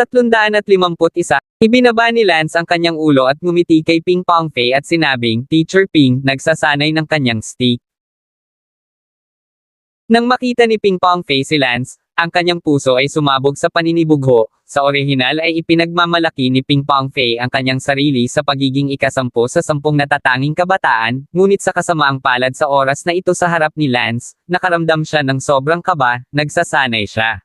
351. Ibinaba ni Lance ang kanyang ulo at ngumiti kay Ping Pongfei at sinabing, "Teacher Ping, nagsasanay ng kanyang stick." Nang makita ni Ping Pongfei si Lance, ang kanyang puso ay sumabog sa paninibugho. Sa orihinal ay ipinagmamalaki ni Ping Pongfei ang kanyang sarili sa pagiging ika-10 sa 10 natatanging kabataan, ngunit sa kasamaang palad sa oras na ito sa harap ni Lance, nakaramdam siya ng sobrang kaba, nagsasanay siya.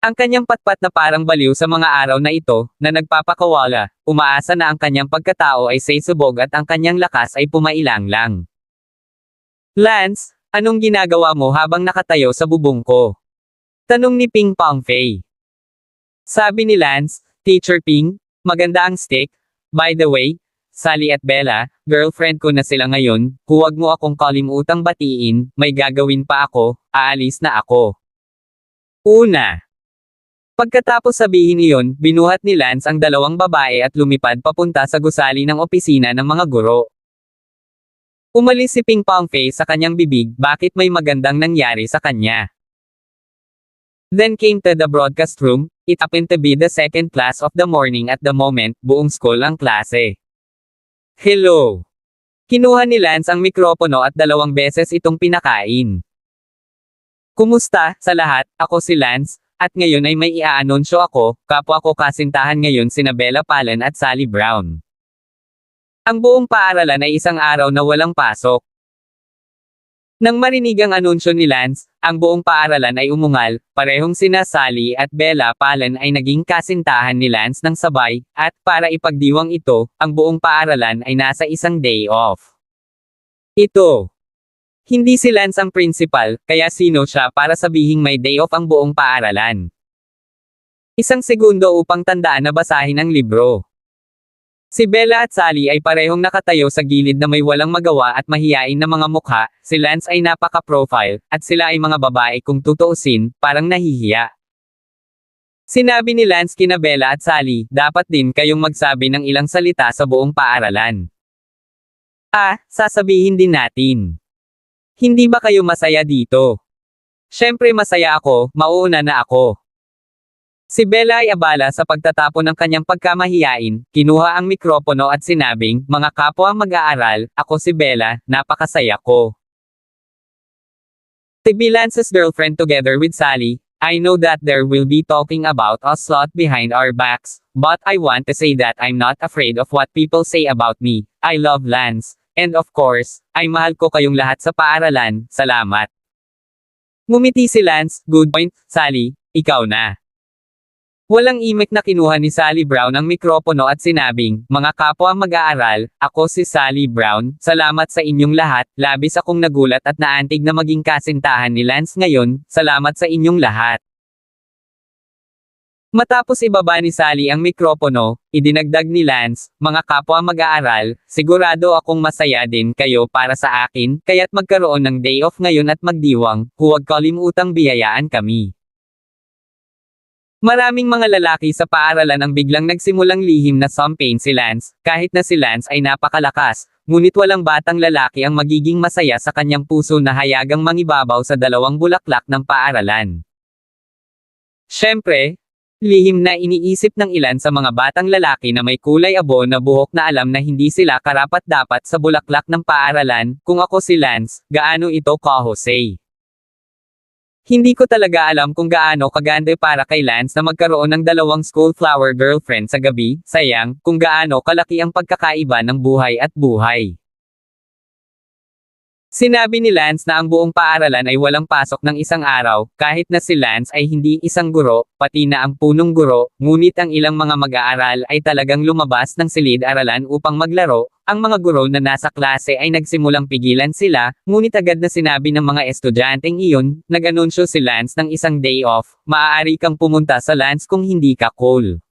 Ang kanyang patpat na parang baliw sa mga araw na ito, na nagpapakawala, umaasa na ang kanyang pagkatao ay saysubog at ang kanyang lakas ay pumailang lang. "Lance, anong ginagawa mo habang nakatayo sa bubong ko?" tanong ni Ping Pongfei. Sabi ni Lance, "Teacher Ping, maganda ang stick. By the way, Sally at Bella, girlfriend ko na sila ngayon, huwag mo akong kalimutang batiin, may gagawin pa ako, aalis na ako." Una. Pagkatapos sabihin iyon, binuhat ni Lance ang dalawang babae at lumipad papunta sa gusali ng opisina ng mga guro. Umalis si Ping Pongfei sa kanyang bibig, bakit may magandang nangyari sa kanya. Then came to the broadcast room. It happened to be the second class of the morning at the moment, buong school ang klase. "Hello." Kinuha ni Lance ang mikropono at 2 beses itong pinakain. "Kumusta, sa lahat, ako si Lance. At ngayon ay may iaanunsyo ako, kapwa ko kasintahan ngayon sina Bella Pallen at Sally Brown." Ang buong paaralan ay isang araw na walang pasok. Nang marinig ang anunsyo ni Lance, ang buong paaralan ay umungal, parehong sina Sally at Bella Pallen ay naging kasintahan ni Lance ng sabay, at para ipagdiwang ito, ang buong paaralan ay nasa isang day off. Ito. Hindi si Lance ang principal, kaya sino siya para sabihing may day off ang buong paaralan. Isang segundo upang tandaan na basahin ang libro. Si Bella at Sally ay parehong nakatayo sa gilid na may walang magawa at mahiyain na mga mukha, si Lance ay napaka-profile, at sila ay mga babae kung tutuusin, parang nahihiya. Sinabi ni Lance kina Bella at Sally, dapat din kayong magsabi ng ilang salita sa buong paaralan. Sasabihin din natin. Hindi ba kayo masaya dito? Siyempre masaya ako, mauuna na ako. Si Bella ay abala sa pagtatapon ng kanyang pagkamahiyain, kinuha ang mikropono at sinabing, "Mga kapwa mag-aaral, ako si Bella, napakasaya ko. To be Lance's girlfriend together with Sally. I know that there will be talking about us lot behind our backs, but I want to say that I'm not afraid of what people say about me. I love Lance. And of course, ay mahal ko kayong lahat sa paaralan, salamat." Ngumiti si Lance, "Good point, Sally, ikaw na." Walang imik na kinuha ni Sally Brown ang mikropono at sinabing, "Mga kapwa mag-aaral, ako si Sally Brown, salamat sa inyong lahat, labis akong nagulat at naantig na maging kasintahan ni Lance ngayon, salamat sa inyong lahat." Matapos ibaba ni Sally ang mikropono, idinagdag ni Lance, "Mga kapwa mag-aaral, sigurado akong masaya din kayo para sa akin, kaya't magkaroon ng day off ngayon at magdiwang, huwag kalimutang biyayaan kami." Maraming mga lalaki sa paaralan ang biglang nagsimulang lihim na champagne si Lance, kahit na si Lance ay napakalakas, ngunit walang batang lalaki ang magiging masaya sa kanyang puso na hayagang mangibabaw sa 2 bulaklak ng paaralan. Siyempre, lihim na iniisip ng ilan sa mga batang lalaki na may kulay abo na buhok na alam na hindi sila karapat-dapat sa bulaklak ng paaralan, kung ako si Lance, gaano ito ka-Jose. Hindi ko talaga alam kung gaano kaganda para kay Lance na magkaroon ng 2 school flower girlfriend sa gabi, sayang, kung gaano kalaki ang pagkakaiba ng buhay at buhay. Sinabi ni Lance na ang buong paaralan ay walang pasok ng isang araw, kahit na si Lance ay hindi isang guro, pati na ang punong guro, ngunit ang ilang mga mag-aaral ay talagang lumabas ng silid-aralan upang maglaro. Ang mga guro na nasa klase ay nagsimulang pigilan sila, ngunit agad na sinabi ng mga estudyanteng iyon, nag-anunsyo si Lance ng isang day off, maaari kang pumunta sa Lance kung hindi ka cool.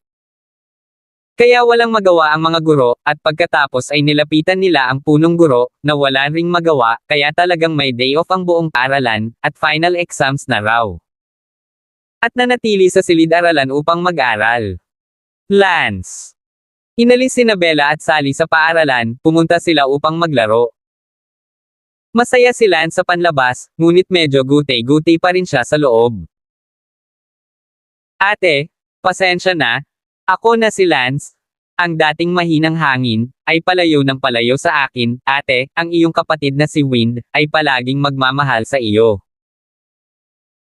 Kaya walang magawa ang mga guro, at pagkatapos ay nilapitan nila ang punong guro, na wala ring magawa, kaya talagang may day off ang buong paaralan, at final exams na raw. At nanatili sa silid-aralan upang mag-aral. Lance. Inalis sina Bella at Sally sa paaralan, pumunta sila upang maglaro. Masaya si Lance sa panlabas, ngunit medyo gutay-gutay pa rin siya sa loob. Ate, pasensya na. Ako na si Lance. Ang dating mahinang hangin, ay palayo ng palayo sa akin. Ate, ang iyong kapatid na si Wind, ay palaging magmamahal sa iyo.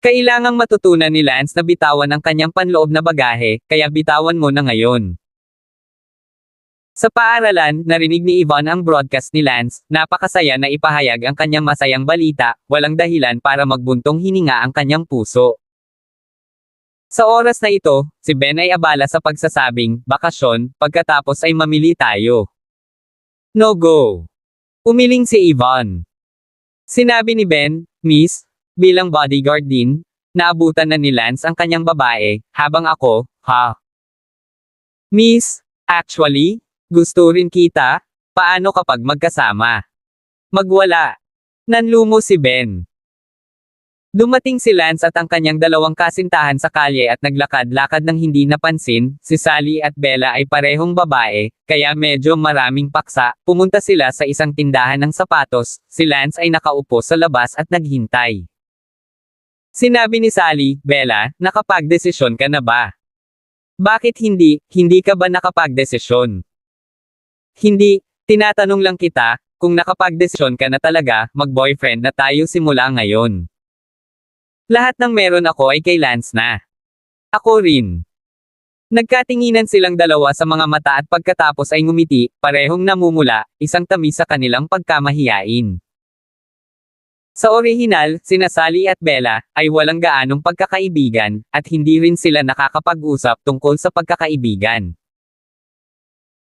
Kailangang matutunan ni Lance na bitawan ang kanyang panloob na bagahe, kaya bitawan mo na ngayon. Sa paaralan, narinig ni Yvonne ang broadcast ni Lance, napakasaya na ipahayag ang kanyang masayang balita, walang dahilan para magbuntong hininga ang kanyang puso. Sa oras na ito, si Ben ay abala sa pagsasabing, bakasyon, pagkatapos ay mamili tayo. No go. Umiling si Yvonne. Sinabi ni Ben, Miss, bilang bodyguard din, naabutan na ni Lance ang kanyang babae, habang ako, ha? Miss, actually, gusto rin kita? Paano kapag magkasama? Magwala. Nanlumo si Ben. Dumating si Lance at ang kanyang dalawang kasintahan sa kalye at naglakad-lakad ng hindi napansin, si Sally at Bella ay parehong babae, kaya medyo maraming paksa, pumunta sila sa isang tindahan ng sapatos, si Lance ay nakaupo sa labas at naghintay. Sinabi ni Sally, Bella, nakapagdesisyon ka na ba? Bakit hindi ka ba nakapagdesisyon? Hindi, tinatanong lang kita, kung nakapagdesisyon ka na talaga, mag-boyfriend na tayo simula ngayon. Lahat ng meron ako ay kay Lance na. Ako rin. Nagkatinginan silang dalawa sa mga mata at pagkatapos ay ngumiti, parehong namumula, isang tamis sa kanilang pagkamahiyain. Sa orihinal, sina Sally at Bella, ay walang gaanong pagkakaibigan, at hindi rin sila nakakapag-usap tungkol sa pagkakaibigan.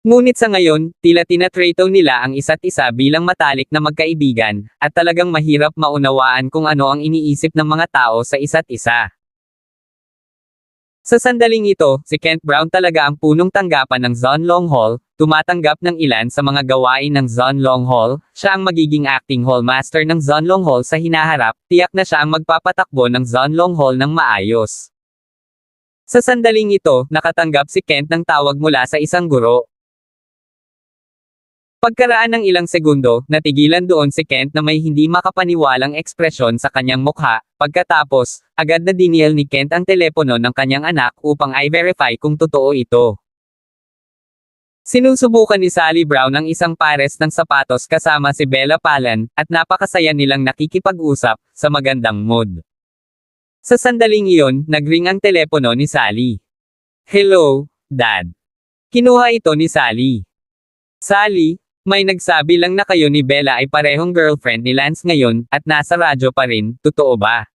Ngunit sa ngayon, tila tinatrato nila ang isa't isa bilang matalik na magkaibigan, at talagang mahirap maunawaan kung ano ang iniisip ng mga tao sa isa't isa. Sa sandaling ito, si Kent Brown talaga ang punong tanggapan ng Zon Long Hall, tumatanggap ng ilan sa mga gawain ng Zon Long Hall, siya ang magiging acting hall master ng Zon Long Hall sa hinaharap, tiyak na siya ang magpapatakbo ng Zon Long Hall ng maayos. Sa sandaling ito, nakatanggap si Kent ng tawag mula sa isang guro. Pagkaraan ng ilang segundo, natigilan doon si Kent na may hindi makapaniwalang ekspresyon sa kanyang mukha, pagkatapos, agad na dinial ni Kent ang telepono ng kanyang anak upang i-verify kung totoo ito. Sinusubukan ni Sally Brown ang isang pares ng sapatos kasama si Bella Palan, at napakasaya nilang nakikipag-usap, sa magandang mood. Sa sandaling iyon, nagring ang telepono ni Sally. Hello, Dad. Kinuha ito ni Sally. Sally, may nagsabi lang na kayo ni Bella ay parehong girlfriend ni Lance ngayon, at nasa radyo pa rin, totoo ba?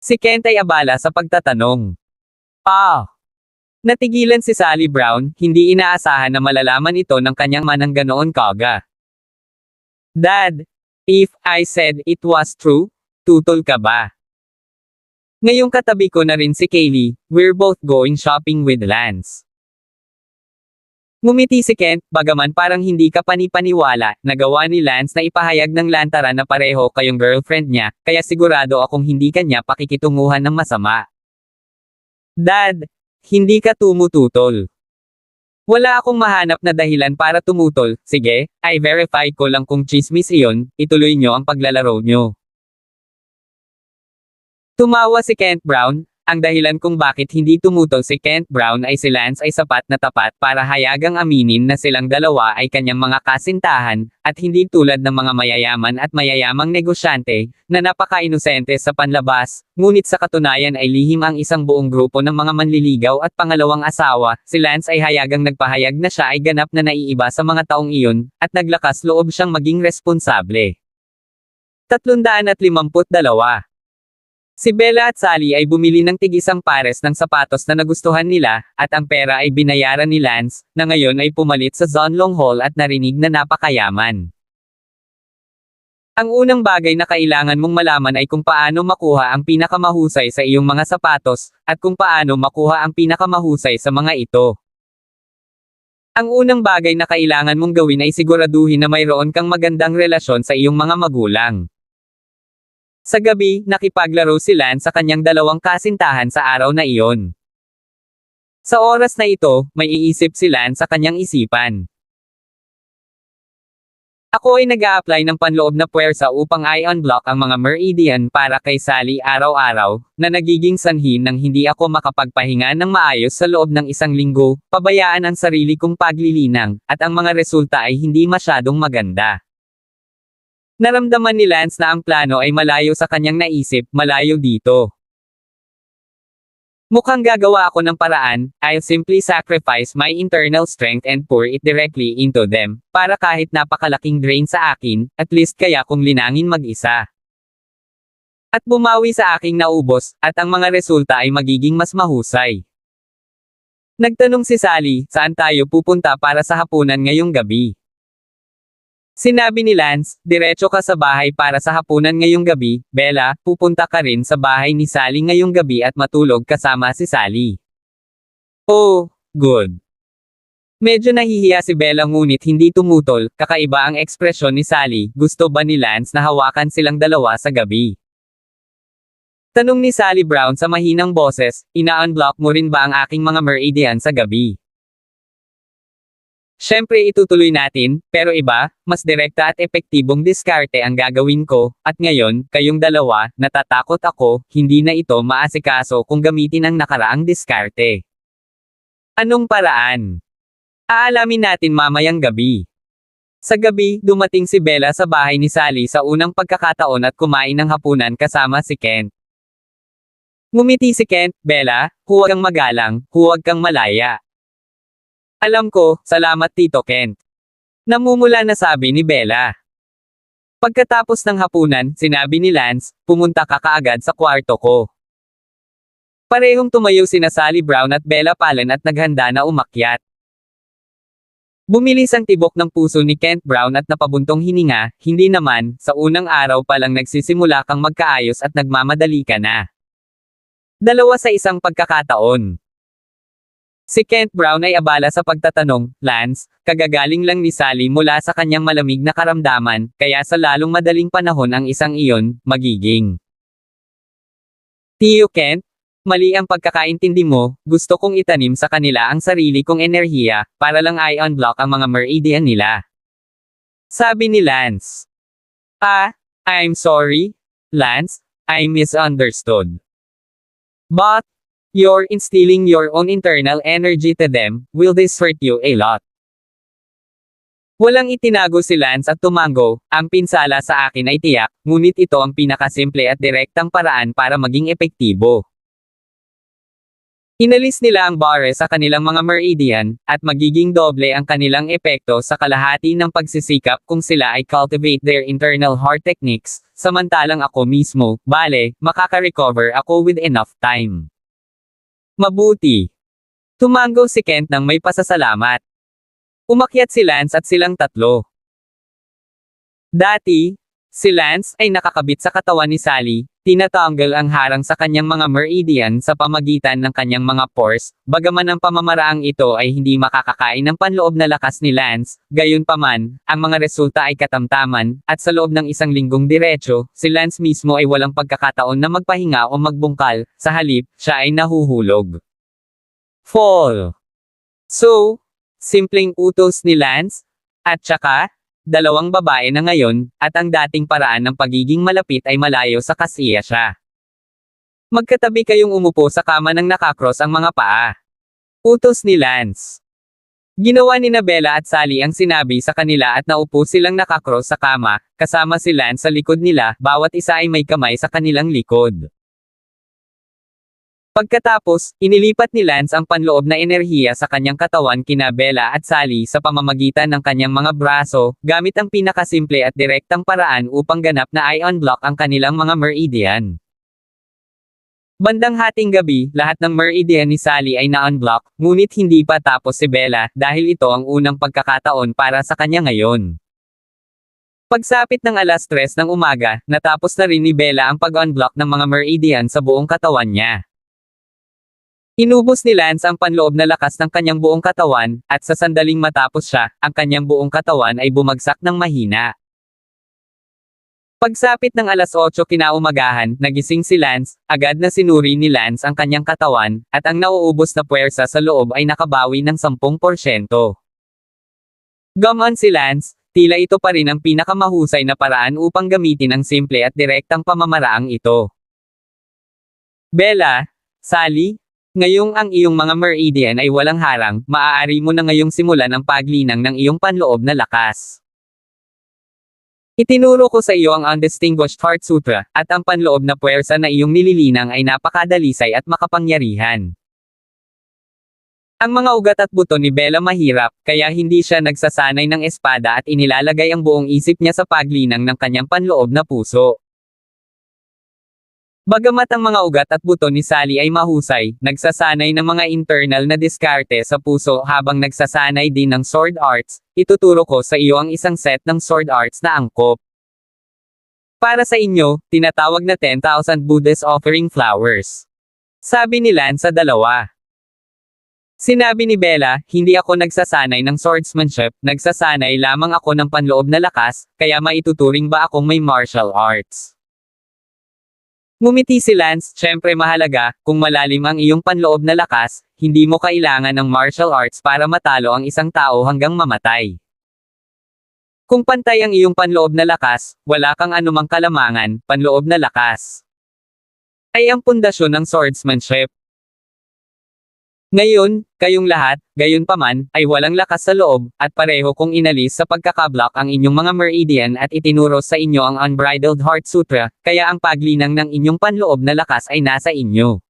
Si Kent ay abala sa pagtatanong. Natigilan si Sally Brown, hindi inaasahan na malalaman ito ng kanyang manang ganoon kaga. Dad, if I said it was true, tutol ka ba? Ngayong katabi ko na rin si Kaylee, we're both going shopping with Lance. Ngumiti si Kent, bagaman parang hindi ka panipaniwala, nagawa ni Lance na ipahayag ng lantaran na pareho kayong girlfriend niya, kaya sigurado akong hindi kanya pakikitunguhan ng masama. Dad, hindi ka tumututol. Wala akong mahanap na dahilan para tumutol, sige, i-verify ko lang kung chismis iyon, ituloy nyo ang paglalaro nyo. Tumawa si Kent Brown. Ang dahilan kung bakit hindi tumutol si Kent Brown ay si Lance ay sapat na tapat para hayagang aminin na silang dalawa ay kanyang mga kasintahan, at hindi tulad ng mga mayayaman at mayayamang negosyante, na napaka-inosente sa panlabas, ngunit sa katunayan ay lihim ang isang buong grupo ng mga manliligaw at pangalawang asawa. Si Lance ay hayagang nagpahayag na siya ay ganap na naiiba sa mga taong iyon, at naglakas loob siyang maging responsable. 352 Si Bella at Sally ay bumili ng tig-isang pares ng sapatos na nagustuhan nila, at ang pera ay binayaran ni Lance, na ngayon ay pumalit sa Zon Long Hall at narinig na napakayaman. Ang unang bagay na kailangan mong malaman ay kung paano makuha ang pinakamahusay sa iyong mga sapatos, at kung paano makuha ang pinakamahusay sa mga ito. Ang unang bagay na kailangan mong gawin ay siguraduhin na mayroon kang magandang relasyon sa iyong mga magulang. Sa gabi, nakipaglaro si Lance sa kanyang dalawang kasintahan sa araw na iyon. Sa oras na ito, may iisip si Lance sa kanyang isipan. Ako ay nag-a-apply ng panloob na puwersa upang i-unblock ang mga meridian para kay Sally araw-araw, na nagiging sanhi ng hindi ako makapagpahinga ng maayos sa loob ng isang linggo, pabayaan ang sarili kong paglilinang, at ang mga resulta ay hindi masyadong maganda. Naramdaman ni Lance na ang plano ay malayo sa kanyang naisip, malayo dito. Mukhang gagawa ako ng paraan, I'll simply sacrifice my internal strength and pour it directly into them, para kahit napakalaking drain sa akin, at least kaya kong linangin mag-isa. At bumawi sa aking naubos, at ang mga resulta ay magiging mas mahusay. Nagtanong si Sally, saan tayo pupunta para sa hapunan ngayong gabi? Sinabi ni Lance, diretso ka sa bahay para sa hapunan ngayong gabi, Bella, pupunta ka rin sa bahay ni Sally ngayong gabi at matulog kasama si Sally. Oh, good. Medyo nahihiya si Bella ngunit hindi tumutol, kakaiba ang ekspresyon ni Sally, gusto ba ni Lance na hawakan silang dalawa sa gabi? Tanong ni Sally Brown sa mahinang boses, ina-unblock mo rin ba ang aking mga meridian sa gabi? Siyempre itutuloy natin, pero iba, mas direkta at epektibong diskarte ang gagawin ko, at ngayon, kayong dalawa, natatakot ako, hindi na ito maasikaso kung gamitin ang nakaraang diskarte. Anong paraan? Aalamin natin mamayang gabi. Sa gabi, dumating si Bella sa bahay ni Sally sa unang pagkakataon at kumain ng hapunan kasama si Kent. Ngumiti si Kent, Bella, huwag kang magalang, huwag kang malaya. Alam ko, salamat Tito Kent. Namumula na sabi ni Bella. Pagkatapos ng hapunan, sinabi ni Lance, pumunta ka kaagad sa kwarto ko. Parehong tumayo sina Sally Brown at Bella Pallen at naghanda na umakyat. Bumilis ang tibok ng puso ni Kent Brown at napabuntong hininga, hindi naman, sa unang araw pa lang nagsisimula kang magkaayos at nagmamadali ka na. Dalawa sa isang pagkakataon. Si Kent Brown ay abala sa pagtatanong, Lance, kagagaling lang ni Sally mula sa kanyang malamig na karamdaman, kaya sa lalong madaling panahon ang isang iyon, magiging. Tio Kent, mali ang pagkakaintindi mo, gusto kong itanim sa kanila ang sarili kong enerhiya, para lang i-unblock ang mga meridian nila. Sabi ni Lance. I'm sorry, Lance, I misunderstood. But, you're instilling your own internal energy to them, will this hurt you a lot? Walang itinago si Lance at tumango, ang pinsala sa akin ay tiyak, ngunit ito ang pinakasimple at direktang paraan para maging epektibo. Inalis nila ang bare sa kanilang mga meridian, at magiging doble ang kanilang epekto sa kalahati ng pagsisikap kung sila ay cultivate their internal heart techniques, samantalang ako mismo, makaka-recover ako with enough time. Mabuti. Tumango si Kent nang may pasasalamat. Umakyat si Lance at silang tatlo. Dati, si Lance ay nakakabit sa katawan ni Sally, tinatanggal ang harang sa kanyang mga meridian sa pamagitan ng kanyang mga pores, bagaman ang pamamaraang ito ay hindi makakakain ng panloob na lakas ni Lance, gayunpaman, ang mga resulta ay katamtaman, at sa loob ng isang linggong diretso, si Lance mismo ay walang pagkakataon na magpahinga o magbungkal, sa halip, siya ay nahuhulog. Fall. So, simpleng utos ni Lance, at saka, dalawang babae na ngayon, at ang dating paraan ng pagiging malapit ay malayo sa kasiya siya. Magkatabi kayong umupo sa kama nang nakakross ang mga paa. Utos ni Lance. Ginawa ni Bella at Sally ang sinabi sa kanila at naupo silang nakakross sa kama, kasama si Lance sa likod nila, bawat isa ay may kamay sa kanilang likod. Pagkatapos, inilipat ni Lance ang panloob na enerhiya sa kanyang katawan kina Bella at Sally sa pamamagitan ng kanyang mga braso, gamit ang pinakasimple at direktang paraan upang ganap na i-unblock ang kanilang mga meridian. Bandang hating gabi, lahat ng meridian ni Sally ay na-unblock, ngunit hindi pa tapos si Bella, dahil ito ang unang pagkakataon para sa kanya ngayon. Pagsapit ng 3:00 ng umaga, natapos na rin ni Bella ang pag-unblock ng mga meridian sa buong katawan niya. Inubos ni Lance ang panloob na lakas ng kanyang buong katawan, at sa sandaling matapos siya, ang kanyang buong katawan ay bumagsak ng mahina. Pagsapit ng 8:00 kinaumagahan, nagising si Lance, agad na sinuri ni Lance ang kanyang katawan, at ang nauubos na puwersa sa loob ay nakabawi ng 10%. Gumon si Lance, tila ito pa rin ang pinakamahusay na paraan upang gamitin ang simple at direktang pamamaraang ito. Bella, Sally, ngayong ang iyong mga meridian ay walang harang, maaari mo na ngayong simulan ang paglinang ng iyong panloob na lakas. Itinuro ko sa iyo ang Undistinguished Heart Sutra, at ang panloob na puwersa na iyong nililinang ay napakadalisay at makapangyarihan. Ang mga ugat at buto ni Bella mahirap, kaya hindi siya nagsasanay ng espada at inilalagay ang buong isip niya sa paglinang ng kanyang panloob na puso. Bagamat ang mga ugat at buto ni Sally ay mahusay, nagsasanay ng mga internal na diskarte sa puso habang nagsasanay din ng sword arts, ituturo ko sa iyo ang isang set ng sword arts na angkop. Para sa inyo, tinatawag na 10,000 Buddhist offering flowers. Sabi ni Lance sa dalawa. Sinabi ni Bella, hindi ako nagsasanay ng swordsmanship, nagsasanay lamang ako ng panloob na lakas, kaya maituturing ba akong may martial arts? Ngumiti si Lance, syempre mahalaga, kung malalim ang iyong panloob na lakas, hindi mo kailangan ng martial arts para matalo ang isang tao hanggang mamatay. Kung pantay ang iyong panloob na lakas, wala kang anumang kalamangan, panloob na lakas ay ang pundasyon ng swordsmanship. Ngayon, kayong lahat, gayunpaman, ay walang lakas sa loob, at pareho kong inalis sa pagkakablock ang inyong mga meridian at itinuro sa inyo ang Unbridled Heart Sutra, kaya ang paglinang ng inyong panloob na lakas ay nasa inyo.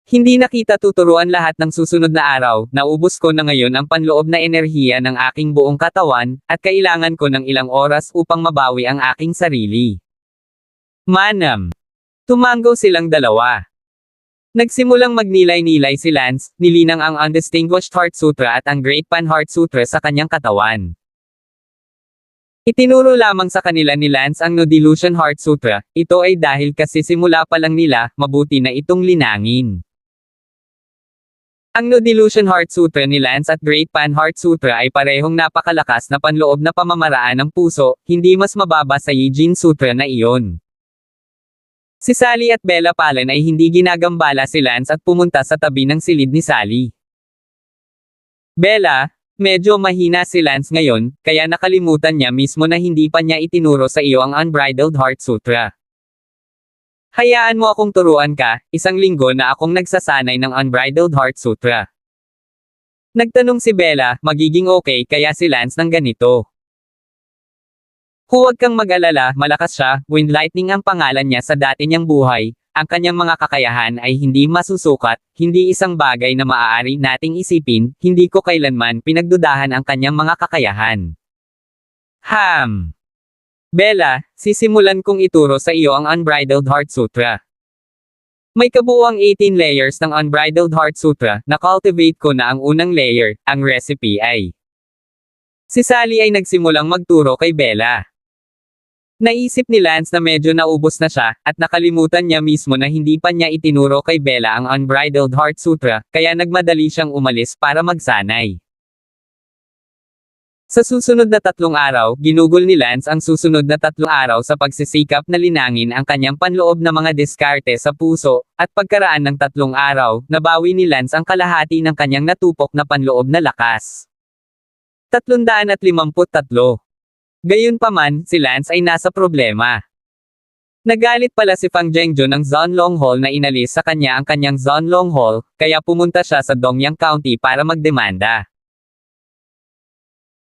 Hindi na kita tuturuan lahat ng susunod na araw, naubos ko na ngayon ang panloob na enerhiya ng aking buong katawan, at kailangan ko ng ilang oras upang mabawi ang aking sarili. Manam. Tumango silang dalawa. Nagsimulang magnilay-nilay si Lance, nilinang ang Undistinguished Heart Sutra at ang Great Pan Heart Sutra sa kanyang katawan. Itinuro lamang sa kanila ni Lance ang No Delusion Heart Sutra, ito ay dahil kasi simula pa lang nila, mabuti na itong linangin. Ang No Delusion Heart Sutra ni Lance at Great Pan Heart Sutra ay parehong napakalakas na panloob na pamamaraan ng puso, hindi mas mababa sa Yijin Sutra na iyon. Si Sally at Bella Palin ay hindi ginagambala si Lance at pumunta sa tabi ng silid ni Sally. Bella, medyo mahina si Lance ngayon, kaya nakalimutan niya mismo na hindi pa niya itinuro sa iyo ang Unbridled Heart Sutra. Hayaan mo akong turuan ka, isang linggo na akong nagsasanay ng Unbridled Heart Sutra. Nagtanong si Bella, magiging okay kaya si Lance ng ganito. Huwag kang mag-alala, malakas siya, Wind Lightning ang pangalan niya sa dati niyang buhay, ang kanyang mga kakayahan ay hindi masusukat, hindi isang bagay na maaari nating isipin, hindi ko kailanman pinagdudahan ang kanyang mga kakayahan. Bella, sisimulan kong ituro sa iyo ang Unbridled Heart Sutra. May kabuuang 18 layers ng Unbridled Heart Sutra, na-cultivate ko na ang unang layer, ang recipe ay. Si Sally ay nagsimulang magturo kay Bella. Naisip ni Lance na medyo naubos na siya, at nakalimutan niya mismo na hindi pa niya itinuro kay Bella ang Unbridled Heart Sutra, kaya nagmadali siyang umalis para magsanay. Sa susunod na 3 araw, ginugol ni Lance ang susunod na 3 araw sa pagsisikap na linangin ang kanyang panloob na mga diskarte sa puso, at pagkaraan ng 3 araw, nabawi ni Lance ang kalahati ng kanyang natupok na panloob na lakas. 353. Gayunpaman, si Lance ay nasa problema. Nagalit pala si Fang Zhengzhou ng Zhonlong Hall na inalis sa kanya ang kanyang Zhonlong Hall, kaya pumunta siya sa Dongyang County para magdemanda.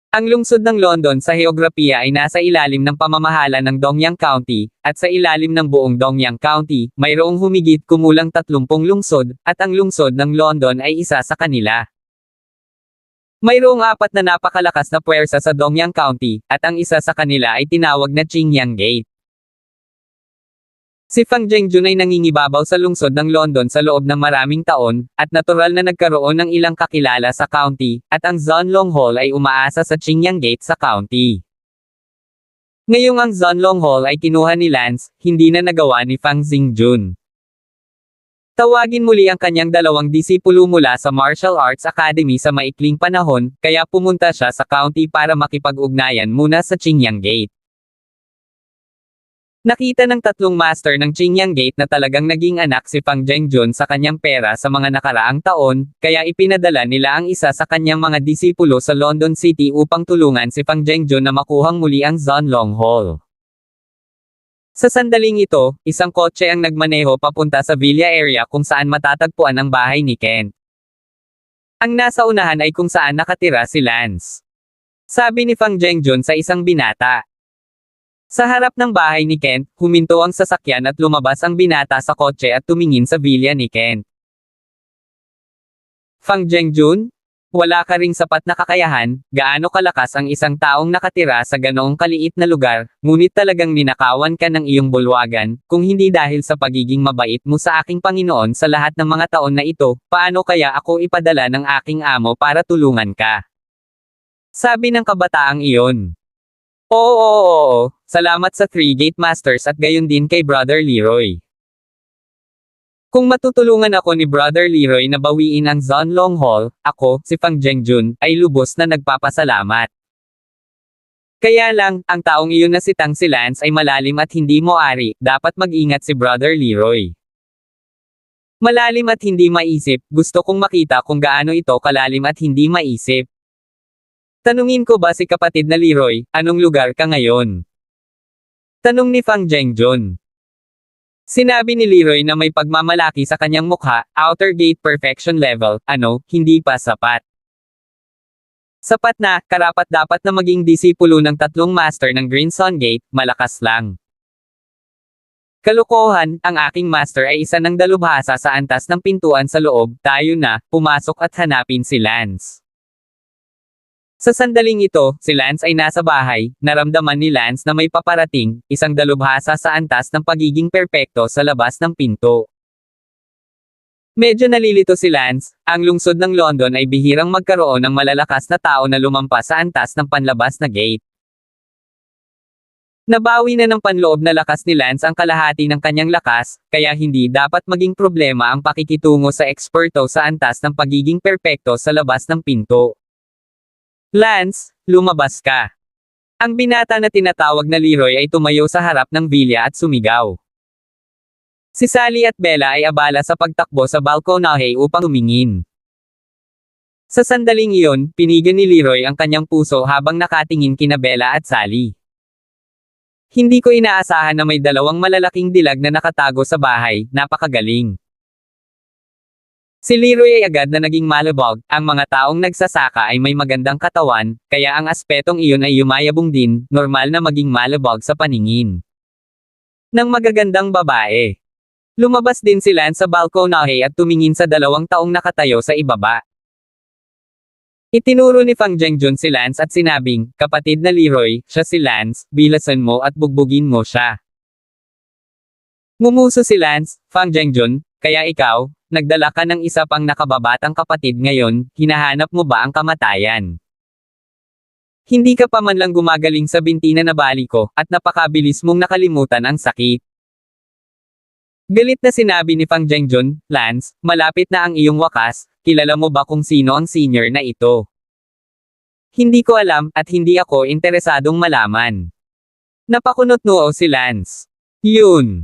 Ang lungsod ng London sa heograpiya ay nasa ilalim ng pamamahala ng Dongyang County, at sa ilalim ng buong Dongyang County, mayroong humigit kumulang 30 lungsod, at ang lungsod ng London ay isa sa kanila. Mayroong 4 na napakalakas na puwersa sa Dongyang County, at ang isa sa kanila ay tinawag na Qingyang Gate. Si Fang Zhengzhou ay nangingibabaw sa lungsod ng London sa loob ng maraming taon, at natural na nagkaroon ng ilang kakilala sa county, at ang Zhonlong Hall ay umaasa sa Qingyang Gate sa county. Ngayong ang Zhonlong Hall ay kinuha ni Lance, hindi na nagawa ni Fang Zhengzhou. Tawagin muli ang kanyang 2 disipulo mula sa Martial Arts Academy sa maikling panahon, kaya pumunta siya sa county para makipag-ugnayan muna sa Qingyang Gate. Nakita ng tatlong master ng Qingyang Gate na talagang naging anak si Fang Zhengjun sa kanyang pera sa mga nakaraang taon, kaya ipinadala nila ang isa sa kanyang mga disipulo sa London City upang tulungan si Fang Zhengjun na makuhang muli ang Zhonlong Hall. Sa sandaling ito, isang kotse ang nagmaneho papunta sa villa area kung saan matatagpuan ang bahay ni Kent. Ang nasa unahan ay kung saan nakatira si Lance. Sabi ni Fang Zhengjun sa isang binata. Sa harap ng bahay ni Kent, huminto ang sasakyan at lumabas ang binata sa kotse at tumingin sa villa ni Kent. Fang Zhengjun? Wala ka ring sapat na kakayahan, gaano kalakas ang isang taong nakatira sa ganoong kaliit na lugar, ngunit talagang ninakawan ka ng iyong bulwagan, kung hindi dahil sa pagiging mabait mo sa aking Panginoon sa lahat ng mga taon na ito, paano kaya ako ipadala ng aking amo para tulungan ka? Sabi ng kabataang iyon. Oo. Salamat sa Three Gate Masters at gayon din kay Brother Leroy. Kung matutulungan ako ni Brother Leroy na bawiin ang Zhonlong Hall, ako, si Fang Zhengjun, ay lubos na nagpapasalamat. Kaya lang, ang taong iyon na si Lance ay malalim at hindi mo-ari, dapat mag-ingat si Brother Leroy. Malalim at hindi maisip, gusto kong makita kung gaano ito kalalim at hindi maisip. Tanungin ko ba si kapatid na Leroy, anong lugar ka ngayon? Tanong ni Fang Zhengjun. Sinabi ni Leroy na may pagmamalaki sa kanyang mukha, outer gate perfection level, hindi pa sapat. Sapat na, karapat-dapat na maging disipulo ng tatlong master ng Green Sun Gate, malakas lang. Kalokohan, ang aking master ay isa ng dalubhasa sa antas ng pintuan sa loob, tayo na, pumasok at hanapin si Lance. Sa sandaling ito, si Lance ay nasa bahay, naramdaman ni Lance na may paparating, isang dalubhasa sa antas ng pagiging perpekto sa labas ng pinto. Medyo nalilito si Lance, ang lungsod ng London ay bihirang magkaroon ng malalakas na tao na lumampas sa antas ng panlabas na gate. Nabawi na ng panloob na lakas ni Lance ang kalahati ng kanyang lakas, kaya hindi dapat maging problema ang pakikitungo sa eksperto sa antas ng pagiging perpekto sa labas ng pinto. Lance, lumabas ka. Ang binata na tinatawag na Leroy ay tumayo sa harap ng villa at sumigaw. Si Sally at Bella ay abala sa pagtakbo sa balkonahe upang tumingin. Sa sandaling iyon, pinigan ni Leroy ang kanyang puso habang nakatingin kina Bella at Sally. Hindi ko inaasahan na may dalawang malalaking dilag na nakatago sa bahay, napakagaling. Si Leroy ay agad na naging malabog, ang mga taong nagsasaka ay may magandang katawan, kaya ang aspetong iyon ay yumayabong din, normal na maging malabog sa paningin ng magagandang babae. Lumabas din si Lance sa balkonahe at tumingin sa dalawang taong nakatayo sa ibaba. Itinuro ni Fang Zhengjun si Lance at sinabing, kapatid na Leroy, siya si Lance, bilasan mo at bugbugin mo siya. Ngumuso si Lance, Fang Zhengjun, kaya ikaw, nagdala ka ng isa pang nakababatang kapatid ngayon, hinahanap mo ba ang kamatayan? Hindi ka pa man lang gumagaling sa binti na nabali ko, at napakabilis mong nakalimutan ang sakit. Galit na sinabi ni Fang Zhengjun, Lance, malapit na ang iyong wakas, kilala mo ba kung sino ang senior na ito? Hindi ko alam, at hindi ako interesadong malaman. Napakunot noo si Lance. Yun.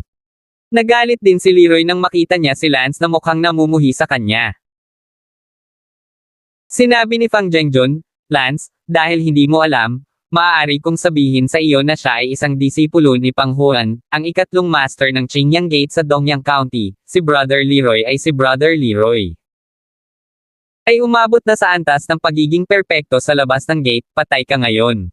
Nagalit din si Leroy nang makita niya si Lance na mukhang namumuhi sa kanya. Sinabi ni Fang Zhengjun, Lance, dahil hindi mo alam, maaari kong sabihin sa iyo na siya ay isang disipulo ni Pang Huan, ang ikatlong master ng Qingyang Gate sa Dongyang County, si Brother Leroy ay si Brother Leroy. Ay umabot na sa antas ng pagiging perpekto sa labas ng gate, patay ka ngayon.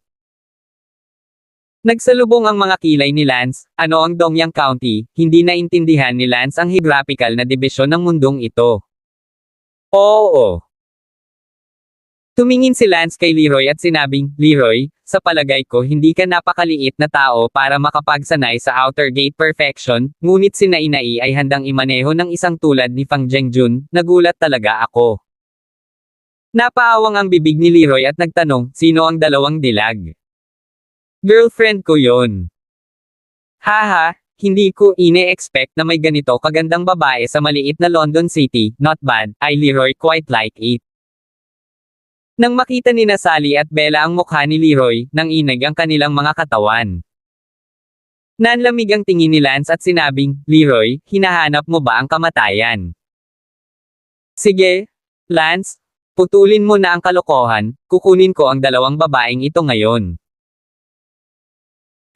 Nagsalubong ang mga kilay ni Lance, ano ang Dongyang County, hindi naintindihan ni Lance ang geographical na dibisyon ng mundong ito. Oo. Tumingin si Lance kay Leroy at sinabing, Leroy, sa palagay ko hindi ka napakaliit na tao para makapagsanay sa outer gate perfection, ngunit si Nainai ay handang imaneho ng isang tulad ni Fang Zhengjun, nagulat talaga ako. Napaawang ang bibig ni Leroy at nagtanong, sino ang dalawang dilag? Girlfriend ko yon. Haha, hindi ko ine-expect na may ganito kagandang babae sa maliit na London City, not bad, I Leroy quite like it. Nang makita ni Sally at Bella ang mukha ni Leroy, nanginig ang kanilang mga katawan. Nanlamig ang tingin ni Lance at sinabing, Leroy, hinahanap mo ba ang kamatayan? Sige, Lance, putulin mo na ang kalokohan, kukunin ko ang dalawang babaeng ito ngayon.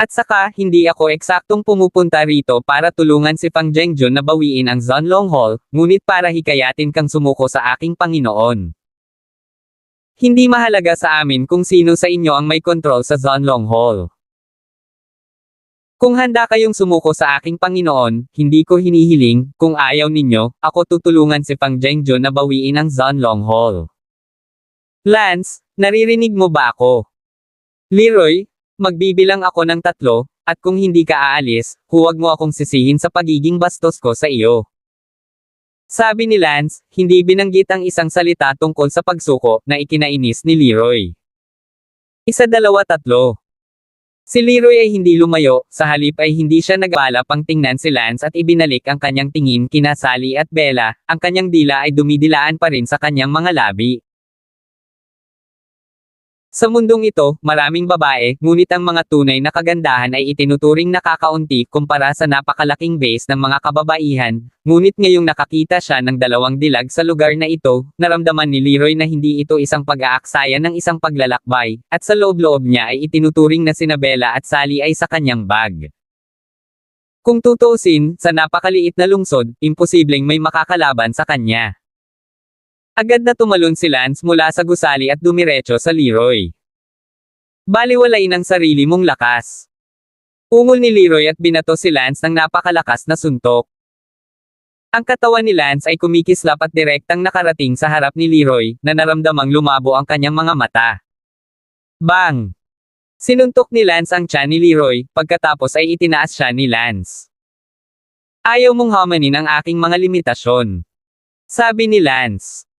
At saka, hindi ako eksaktong pumupunta rito para tulungan si Fang Zhengjun na bawiin ang Zhonlong Hall, ngunit para hikayatin kang sumuko sa aking Panginoon. Hindi mahalaga sa amin kung sino sa inyo ang may kontrol sa Zhonlong Hall. Kung handa kayong sumuko sa aking Panginoon, hindi ko hinihiling, kung ayaw ninyo, ako tutulungan si Fang Zhengjun na bawiin ang Zhonlong Hall. Lance, naririnig mo ba ako? Leroy, magbibilang ako ng 3, at kung hindi ka aalis, huwag mo akong sisihin sa pagiging bastos ko sa iyo. Sabi ni Lance, hindi binanggit ang isang salita tungkol sa pagsuko na ikinainis ni Leroy. 1, 2, 3. Si Leroy ay hindi lumayo, sa halip ay hindi siya nagbalak pang tingnan si Lance at ibinalik ang kanyang tingin kina Sally at Bella, ang kanyang dila ay dumidilaan pa rin sa kanyang mga labi. Sa mundong ito, maraming babae, ngunit ang mga tunay na kagandahan ay itinuturing nakakaunti kumpara sa napakalaking base ng mga kababaihan, ngunit ngayong nakakita siya ng dalawang dilag sa lugar na ito, naramdaman ni Leroy na hindi ito isang pag-aaksaya ng isang paglalakbay, at sa loob-loob niya ay itinuturing na sina Bella at Sally ay sa kanyang bag. Kung tutuusin, sa napakaliit na lungsod, imposibleng may makakalaban sa kanya. Agad na tumalon si Lance mula sa gusali at dumiretso sa Leroy. Baliwalain ang sarili mong lakas. Ungol ni Leroy at binato si Lance ng napakalakas na suntok. Ang katawan ni Lance ay kumikislap at direktang nakarating sa harap ni Leroy, na naramdamang lumabo ang kanyang mga mata. Bang! Sinuntok ni Lance ang tiyan ni Leroy, pagkatapos ay itinaas siya ni Lance. Ayaw mong hamanin ang aking mga limitasyon. Sabi ni Lance.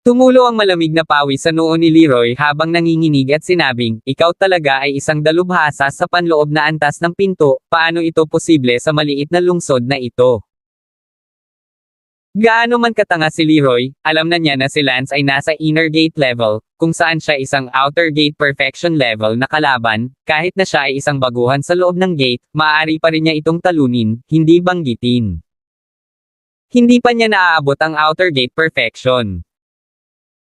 Tumulo ang malamig na pawis sa noo ni Leroy habang nanginginig at sinabing, ikaw talaga ay isang dalubhasa sa panloob na antas ng pinto, paano ito posible sa maliit na lungsod na ito? Gaano man katanga si Leroy, alam na niya na si Lance ay nasa inner gate level, kung saan siya isang outer gate perfection level na kalaban, kahit na siya ay isang baguhan sa loob ng gate, maaari pa rin niya itong talunin, hindi banggitin. Hindi pa niya naaabot ang outer gate perfection.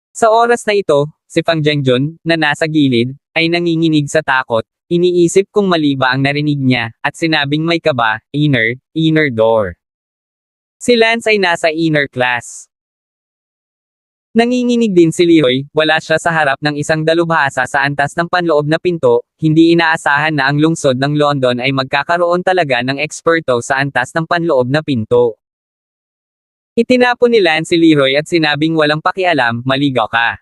Sa oras na ito, si Fang Zhengjun, na nasa gilid, ay nanginginig sa takot, iniisip kung mali ba ang narinig niya, at sinabing may kaba, inner door. Si Lance ay nasa inner class. Nanginginig din si Leroy, wala siya sa harap ng isang dalubhasa sa antas ng panloob na pinto, hindi inaasahan na ang lungsod ng London ay magkakaroon talaga ng eksperto sa antas ng panloob na pinto. Itinapon ni Lance si Leroy at sinabing walang pakialam, maligaw ka.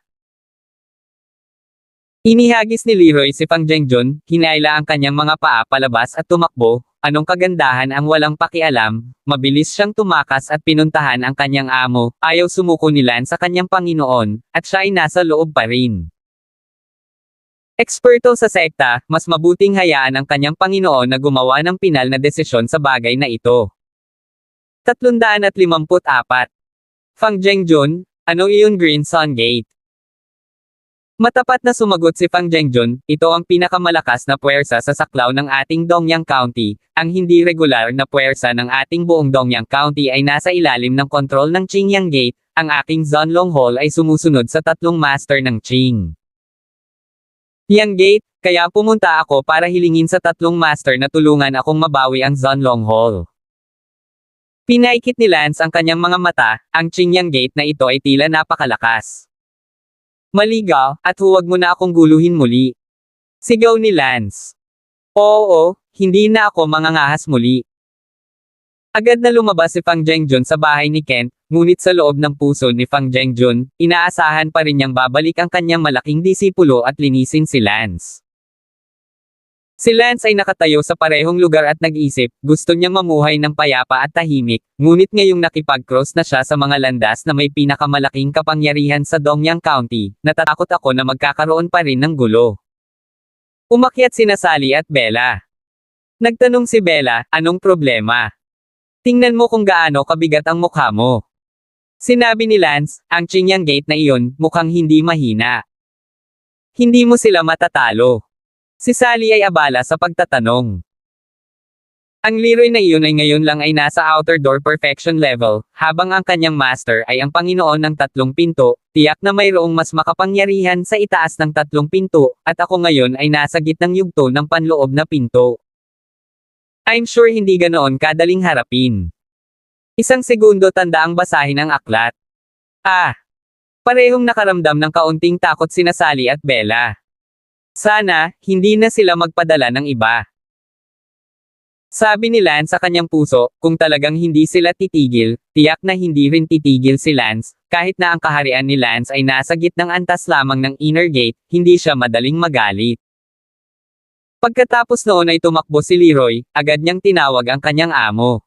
Inihagis ni Leroy si Fang Zhengjun, hinayla ang kanyang mga paa palabas at tumakbo, anong kagandahan ang walang pakialam, mabilis siyang tumakas at pinuntahan ang kanyang amo, ayaw sumuko ni Lance sa kanyang Panginoon, at siya ay nasa loob pa rin. Eksperto sa sekta, mas mabuting hayaan ang kanyang Panginoon na gumawa ng pinal na desisyon sa bagay na ito. 354. Fang Zhengjun, ano iyon Green Sun Gate? Matapat na sumagot si Fang Zhengjun, ito ang pinakamalakas na puwersa sa saklaw ng ating Dongyang County, ang hindi regular na puwersa ng ating buong Dongyang County ay nasa ilalim ng kontrol ng Qingyang Gate, ang aking Zhonlong Hall ay sumusunod sa 3 master ng Qing. Yang Gate, kaya pumunta ako para hilingin sa 3 master na tulungan akong mabawi ang Zhonlong Hall. Pinaikit ni Lance ang kanyang mga mata, ang Qingyang Gate na ito ay tila napakalakas. Maligaw, at huwag mo na akong guluhin muli. Sigaw ni Lance. Oo, hindi na ako mangangahas muli. Agad na lumabas si Fang Zhengjun sa bahay ni Kent, ngunit sa loob ng puso ni Fang Zhengjun, inaasahan pa rin niyang babalik ang kanyang malaking disipulo at linisin si Lance. Si Lance ay nakatayo sa parehong lugar at nag-isip, gusto niyang mamuhay ng payapa at tahimik, ngunit ngayong nakipag-cross na siya sa mga landas na may pinakamalaking kapangyarihan sa Dongyang County, natatakot ako na magkakaroon pa rin ng gulo. Umakyat sina Sally at Bella. Nagtanong si Bella, anong problema? Tingnan mo kung gaano kabigat ang mukha mo. Sinabi ni Lance, ang Qingyang Gate na iyon, mukhang hindi mahina. Hindi mo sila matatalo. Si Sally ay abala sa pagtatanong. Ang Leroy na iyon ay ngayon lang ay nasa outer door perfection level, habang ang kanyang master ay ang Panginoon ng tatlong pinto, tiyak na mayroong mas makapangyarihan sa itaas ng tatlong pinto, at ako ngayon ay nasa gitnang yugto ng panloob na pinto. I'm sure hindi ganoon kadaling harapin. Isang segundo tandaang basahin ang aklat. Parehong nakaramdam ng kaunting takot sina Sally at Bella. Sana, hindi na sila magpadala ng iba. Sabi ni Lance sa kanyang puso, kung talagang hindi sila titigil, tiyak na hindi rin titigil si Lance, kahit na ang kaharian ni Lance ay nasa gitnang antas lamang ng inner gate, hindi siya madaling magalit. Pagkatapos noon ay tumakbo si Leroy, agad niyang tinawag ang kanyang amo.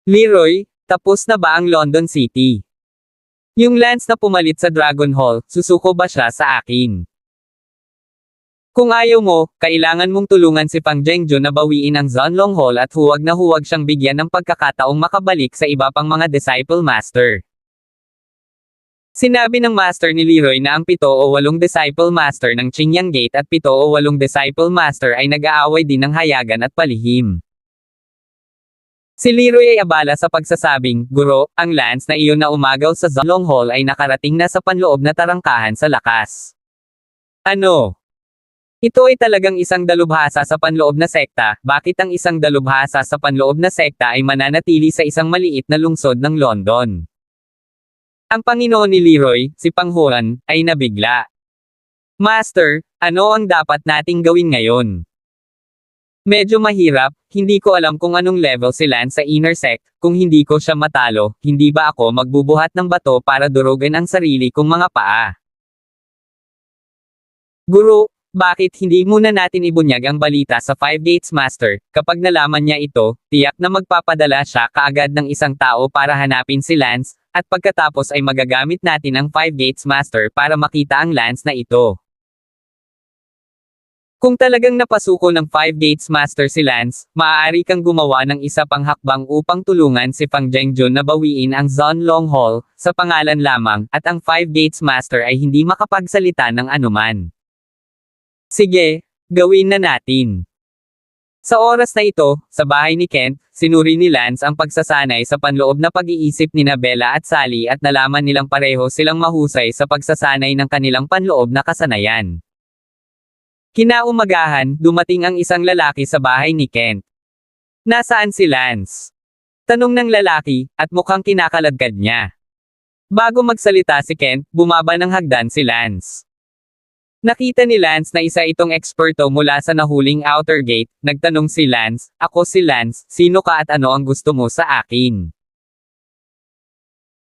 Leroy, tapos na ba ang London City? Yung Lance na pumalit sa Dragon Hall, susuko ba siya sa akin? Kung ayaw mo, kailangan mong tulungan si Pang Zhengjun na bawiin ang Zhanlong Hall at huwag na huwag siyang bigyan ng pagkakataong makabalik sa iba pang mga disciple master. Sinabi ng master ni Leroy na ang 7 o 8 disciple master ng Qingyang Gate at 7 o 8 disciple master ay nag-aaway din ng hayagan at palihim. Si Leroy ay abala sa pagsasabing, Guro, ang Lance na iyon na umagaw sa Zhanlong Hall ay nakarating na sa panloob na tarangkahan sa lakas. Ano? Ito ay talagang isang dalubhasa sa panloob na sekta. Bakit ang isang dalubhasa sa panloob na sekta ay mananatili sa isang maliit na lungsod ng London? Ang Panginoon ni Leroy, si Pang Huan, ay nabigla. Master, ano ang dapat nating gawin ngayon? Medyo mahirap, hindi ko alam kung anong level si Lance sa inner sect, kung hindi ko siya matalo, hindi ba ako magbubuhat ng bato para durugin ang sarili kong mga paa? Guro, bakit hindi muna natin ibunyag ang balita sa Five Gates Master? Kapag nalaman niya ito, tiyak na magpapadala siya kaagad ng isang tao para hanapin si Lance, at pagkatapos ay magagamit natin ang Five Gates Master para makita ang Lance na ito. Kung talagang napasuko ng Five Gates Master si Lance, maaari kang gumawa ng isa pang hakbang upang tulungan si Pang Zhengjun na bawiin ang Zhanlong Hall, sa pangalan lamang, at ang Five Gates Master ay hindi makapagsalita ng anuman. Sige, gawin na natin. Sa oras na ito, sa bahay ni Kent, sinuri ni Lance ang pagsasanay sa panloob na pag-iisip ni Bella at Sally at nalaman nilang pareho silang mahusay sa pagsasanay ng kanilang panloob na kasanayan. Kinaumagahan, dumating ang isang lalaki sa bahay ni Kent. Nasaan si Lance? Tanong ng lalaki, at mukhang kinakaladkad niya. Bago magsalita si Kent, bumaba ng hagdan si Lance. Nakita ni Lance na isa itong eksperto mula sa nahuling outer gate. Nagtanong si Lance, ako si Lance, sino ka at ano ang gusto mo sa akin?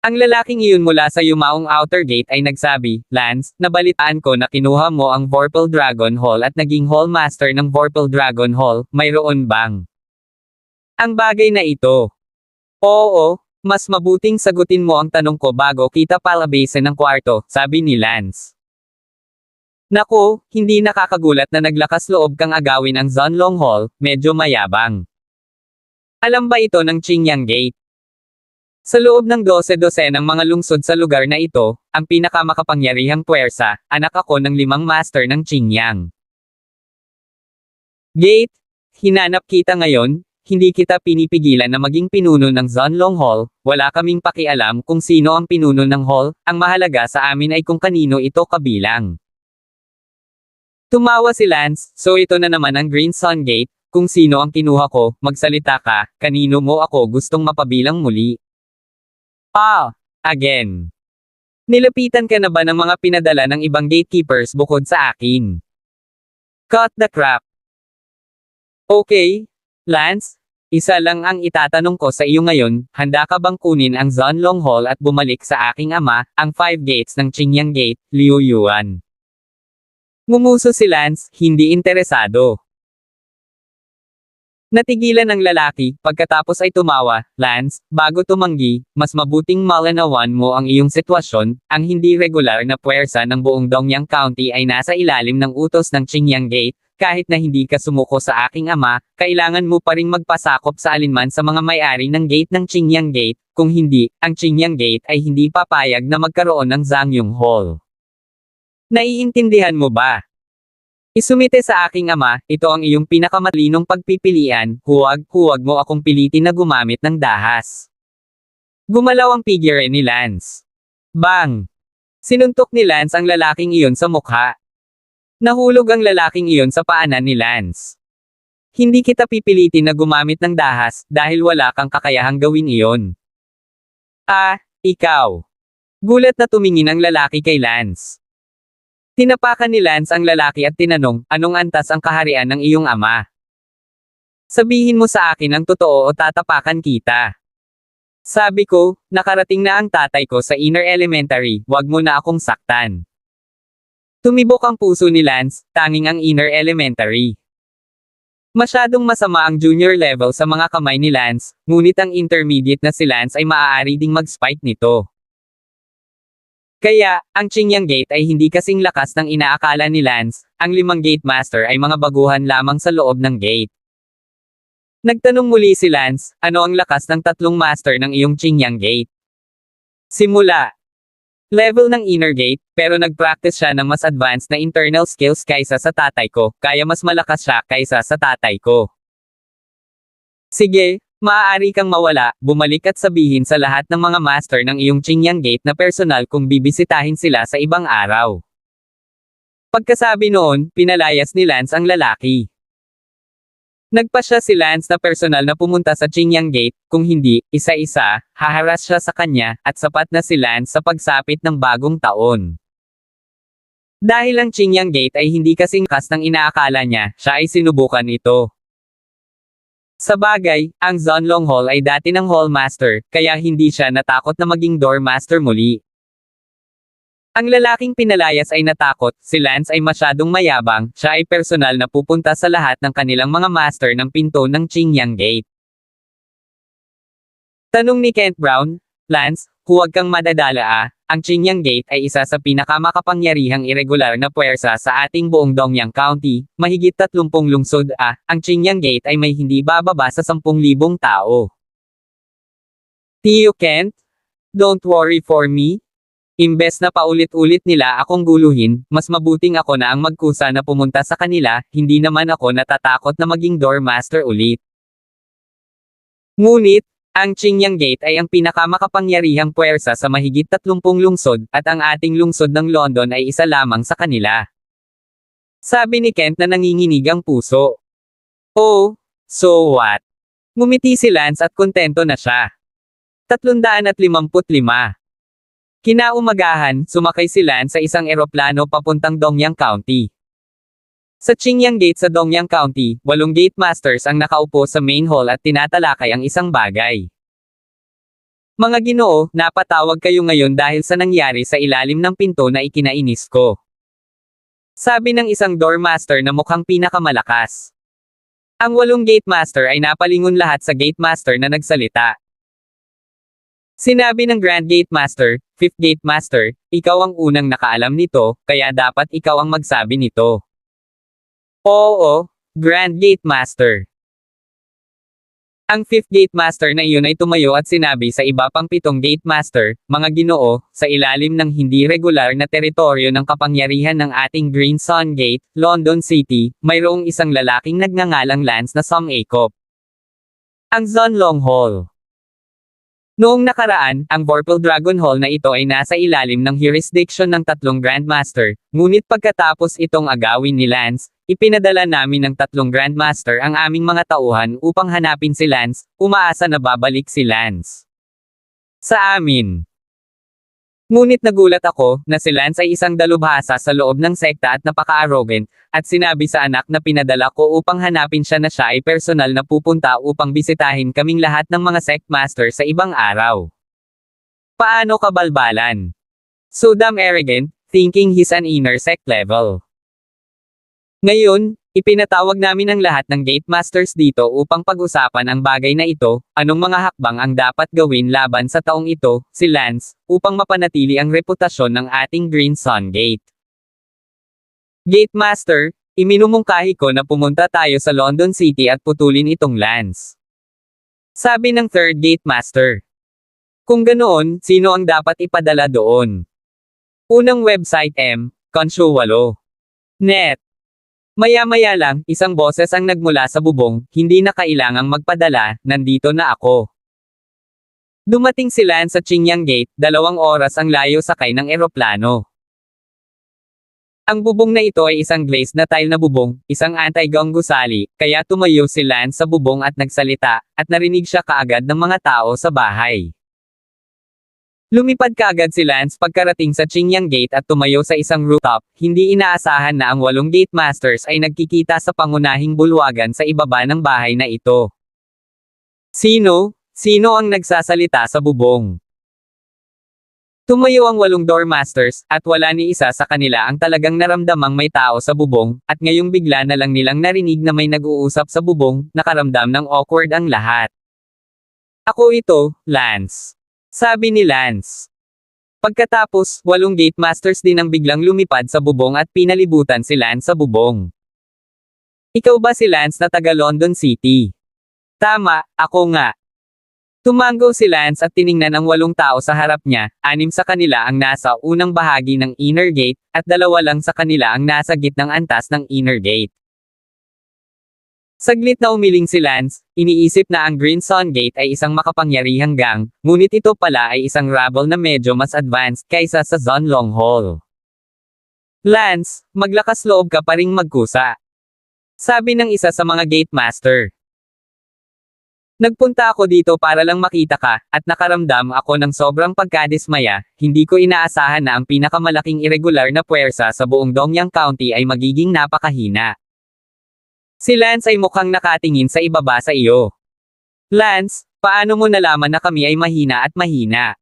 Ang lalaking iyon mula sa yumaong outer gate ay nagsabi, Lance, nabalitaan ko na kinuha mo ang Vorpal Dragon Hall at naging Hall Master ng Vorpal Dragon Hall, mayroon bang ang bagay na ito? Oo, mas mabuting sagutin mo ang tanong ko bago kita palabasin ng kwarto, sabi ni Lance. Naku, hindi nakakagulat na naglakas loob kang agawin ang Zhanlong Hall, medyo mayabang. Alam ba ito ng Qingyang Gate? Sa loob ng 12 ng mga lungsod sa lugar na ito, ang pinakamakapangyarihang puwersa, anak ako ng 5 master ng Qingyang Gate. Hinanap kita ngayon, hindi kita pinipigilan na maging pinuno ng Zhanlong Hall, wala kaming pakialam kung sino ang pinuno ng hall, ang mahalaga sa amin ay kung kanino ito kabilang. Tumawa si Lance, so ito na naman ang Green Sun Gate, kung sino ang kinuha ko, magsalita ka, kanino mo ako gustong mapabilang muli? Again. Nilapitan ka na ba ng mga pinadala ng ibang gatekeepers bukod sa akin? Cut the crap. Okay, Lance, isa lang ang itatanong ko sa iyo ngayon, handa ka bang kunin ang Zhanlong Hall at bumalik sa aking ama, ang Five Gates ng Qingyang Gate, Liu Yuan? Ngumuso si Lance, hindi interesado. Natigilan ang lalaki, pagkatapos ay tumawa, Lance, bago tumanggi, mas mabuting malanawan mo ang iyong sitwasyon, ang hindi regular na puwersa ng buong Dongyang County ay nasa ilalim ng utos ng Qingyang Gate, kahit na hindi ka sumuko sa aking ama, kailangan mo pa ring magpasakop sa alinman sa mga may-ari ng gate ng Qingyang Gate, kung hindi, ang Qingyang Gate ay hindi papayag na magkaroon ng Zhangyong Hall. Naiintindihan mo ba? Isumite sa aking ama, ito ang iyong pinakamatalinong pagpipilian, huwag mo akong pilitin na gumamit ng dahas. Gumalaw ang figure ni Lance. Bang! Sinuntok ni Lance ang lalaking iyon sa mukha. Nahulog ang lalaking iyon sa paanan ni Lance. Hindi kita pipilitin na gumamit ng dahas, dahil wala kang kakayahang gawin iyon. Ah, ikaw. Gulat na tumingin ang lalaki kay Lance. Tinapakan ni Lance ang lalaki at tinanong, anong antas ang kaharian ng iyong ama? Sabihin mo sa akin ang totoo o tatapakan kita. Sabi ko, nakarating na ang tatay ko sa inner elementary, wag mo na akong saktan. Tumibok ang puso ni Lance, tanging ang inner elementary. Masyadong masama ang junior level sa mga kamay ni Lance, ngunit ang intermediate na si Lance ay maaari ding mag-spike nito. Kaya, ang Qingyang Gate ay hindi kasing lakas ng inaakala ni Lance, ang 5 Gate Master ay mga baguhan lamang sa loob ng gate. Nagtanong muli si Lance, ano ang lakas ng 3 Master ng iyong Qingyang Gate? Simula. Level ng inner gate, pero nag-practice siya ng mas advanced na internal skills kaysa sa tatay ko, kaya mas malakas siya kaysa sa tatay ko. Sige, maaari kang mawala, bumalik at sabihin sa lahat ng mga master ng iyong Qingyang Gate na personal kung bibisitahin sila sa ibang araw. Pagkasabi noon, pinalayas ni Lance ang lalaki. Nagpasya si Lance na personal na pumunta sa Qingyang Gate, kung hindi, isa-isa, haharas siya sa kanya, at sapat na si Lance sa pagsapit ng bagong taon. Dahil ang Qingyang Gate ay hindi kasing lakas ng inaakala niya, siya ay sinubukan ito. Sa bagay, ang Zhonlong Hall ay dati ng Hall Master, kaya hindi siya natakot na maging Door Master muli. Ang lalaking pinalayas ay natakot, si Lance ay masyadong mayabang, siya ay personal na pupunta sa lahat ng kanilang mga master ng pinto ng Qingyang Gate. Tanong ni Kent Brown, Lance, huwag kang madadala ang Qingyang Gate ay isa sa pinakamakapangyarihang irregular na puwersa sa ating buong Dongyang County, mahigit 30 lungsod ang Qingyang Gate ay may hindi bababa sa 10,000 tao. Tiyo Kent, don't worry for me. Imbes na paulit-ulit nila akong guluhin, mas mabuting ako na ang magkusa na pumunta sa kanila, hindi naman ako natatakot na maging Door Master ulit. Ngunit, ang Qingyang Gate ay ang pinakamakapangyarihang puwersa sa mahigit 30 lungsod, at ang ating lungsod ng London ay isa lamang sa kanila. Sabi ni Kent na nanginginig ang puso. Oh, so what? Ngumiti si Lance at kontento na siya. 355. Kinaumagahan, sumakay si Lance sa isang eroplano papuntang Dongyang County. Sa Qingyang Gate sa Dongyang County, 8 Gate Masters ang nakaupo sa main hall at tinatalakay ang isang bagay. Mga Ginoo, napatawag kayo ngayon dahil sa nangyari sa ilalim ng pinto na ikinainis ko. Sabi ng isang Door Master na mukhang pinakamalakas. Ang 8 Gate Master ay napalingon lahat sa Gate Master na nagsalita. Sinabi ng Grand Gate Master, 5th Gate Master, ikaw ang unang nakaalam nito, kaya dapat ikaw ang magsabi nito. Oo, Grand Gate Master. Ang 5th Gate Master na iyon ay tumayo at sinabi sa iba pang 7 Gate Master, mga Ginoo, sa ilalim ng hindi regular na teritoryo ng kapangyarihan ng ating Green Sun Gate, London City, mayroong isang lalaking nagngangalang Lance na Song-Akop. Ang Zhonlong Hall. Noong nakaraan, ang Vorpal Dragon Hall na ito ay nasa ilalim ng jurisdiction ng 3 Grandmaster, ngunit pagkatapos itong agawin ni Lance, ipinadala namin ng 3 Grandmaster ang aming mga tauhan upang hanapin si Lance, umaasa na babalik si Lance sa amin. Ngunit nagulat ako, na si Lance ay isang dalubhasa sa loob ng sekta at napaka-arrogant, at sinabi sa anak na pinadala ko upang hanapin siya na siya ay personal na pupunta upang bisitahin kaming lahat ng mga sect master sa ibang araw. Paano kabalbalan? So damn arrogant, thinking he's an inner sect level. Ngayon, ipinatawag namin ang lahat ng Gate Masters dito upang pag-usapan ang bagay na ito, anong mga hakbang ang dapat gawin laban sa taong ito, si Lance, upang mapanatili ang reputasyon ng ating Green Sun Gate. Gate Master, iminumungkahi ko na pumunta tayo sa London City at putulin itong Lance. Sabi ng 3rd Gate Master. Kung ganoon, sino ang dapat ipadala doon? Unang website Conshuwalo. Net. Maya-maya lang, isang boses ang nagmula sa bubong, hindi na kailangang magpadala, nandito na ako. Dumating si Lance sa Qingyang Gate, 2 oras ang layo sakay ng eroplano. Ang bubong na ito ay isang glazed na tile na bubong, isang anti-gong gusali, kaya tumayo si Lance sa bubong at nagsalita, at narinig siya kaagad ng mga tao sa bahay. Lumipad kaagad si Lance pagkarating sa Qingyang Gate at tumayo sa isang rooftop, hindi inaasahan na ang 8 gate masters ay nagkikita sa pangunahing bulwagan sa ibaba ng bahay na ito. Sino? Sino ang nagsasalita sa bubong? Tumayo ang 8 doormasters, at wala ni isa sa kanila ang talagang naramdamang may tao sa bubong, at ngayong bigla na lang nilang narinig na may nag-uusap sa bubong, nakaramdam ng awkward ang lahat. Ako ito, Lance. Sabi ni Lance. Pagkatapos, 8 gate masters din ang biglang lumipad sa bubong at pinalibutan si Lance sa bubong. Ikaw ba si Lance na taga London City? Tama, ako nga. Tumango si Lance at tiningnan ang 8 tao sa harap niya, 6 sa kanila ang nasa unang bahagi ng inner gate, at 2 lang sa kanila ang nasa gitnang antas ng inner gate. Saglit na umiling si Lance, iniisip na ang Green Sun Gate ay isang makapangyarihang gang, ngunit ito pala ay isang rabble na medyo mas advanced kaysa sa Zhonlong Hall. Lance, maglakas loob ka pa ring magkusa. Sabi ng isa sa mga gate master. Nagpunta ako dito para lang makita ka, at nakaramdam ako ng sobrang pagkadismaya, hindi ko inaasahan na ang pinakamalaking irregular na puwersa sa buong Dongyang County ay magiging napakahina. Si Lance ay mukhang nakatingin sa ibaba sa iyo. Lance, paano mo nalaman na kami ay mahina at mahina?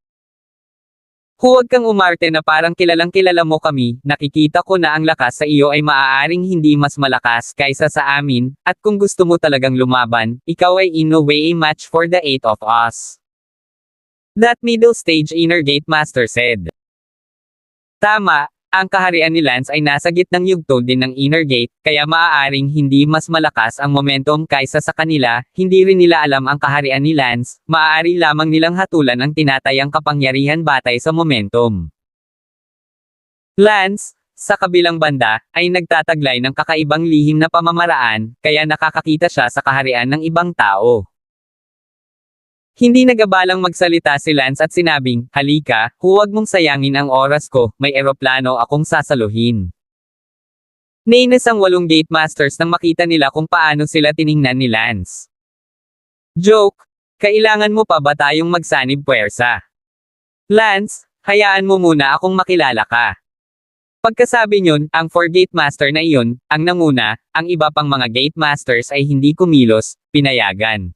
Huwag kang umarte na parang kilalang kilala mo kami, nakikita ko na ang lakas sa iyo ay maaaring hindi mas malakas kaysa sa amin, at kung gusto mo talagang lumaban, ikaw ay in no way a match for the 8 of us. That middle stage inner gate master said. Tama, ang kaharian ni Lance ay nasa gitnang yugto din ng inner gate, kaya maaaring hindi mas malakas ang momentum kaysa sa kanila, hindi rin nila alam ang kaharian ni Lance, maaari lamang nilang hatulan ang tinatayang kapangyarihan batay sa momentum. Lance, sa kabilang banda, ay nagtataglay ng kakaibang lihim na pamamaraan, kaya nakakakita siya sa kaharian ng ibang tao. Hindi nagabalang magsalita si Lance at sinabing, halika, huwag mong sayangin ang oras ko, may eroplano akong sasaluhin. Nainis ang 8 gate masters nang makita nila kung paano sila tiningnan ni Lance. Joke, kailangan mo pa ba tayong magsanib puwersa? Lance, hayaan mo muna akong makilala ka. Pagkasabi niyon, ang 4 gate master na iyon, ang nanguna, ang iba pang mga gate masters ay hindi kumilos, pinayagan.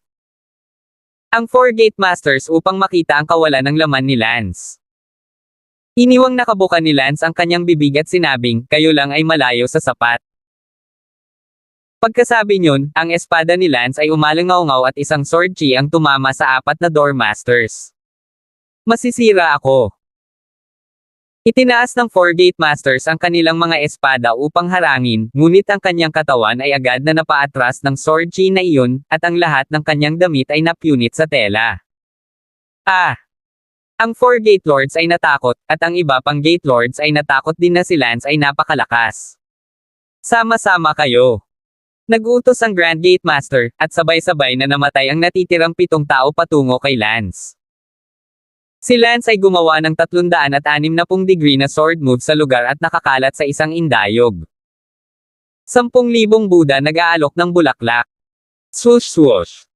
Ang 4 gate masters upang makita ang kawalan ng laman ni Lance. Iniwang nakabuka ni Lance ang kanyang bibig at sinabing, kayo lang ay malayo sa sapat. Pagkasabi niyon, ang espada ni Lance ay umalangaw-ngaw at isang sword chi ang tumama sa 4 na door masters. Masisira ako. Itinaas ng 4 gate masters ang kanilang mga espada upang harangin, ngunit ang kanyang katawan ay agad na napaatras ng sword chi na iyon, at ang lahat ng kanyang damit ay napunit sa tela. Ang 4 gate lords ay natakot, at ang iba pang gate lords ay natakot din na si Lance ay napakalakas. Sama-sama kayo. Nag-utos ang Grand Gate Master, at sabay-sabay na namatay ang natitirang 7 tao patungo kay Lance. Si Lance ay gumawa ng 360 degree na sword move sa lugar at nakakalat sa isang indayog. 10,000 Buddha nag-aalok ng bulaklak. Swoosh swoosh.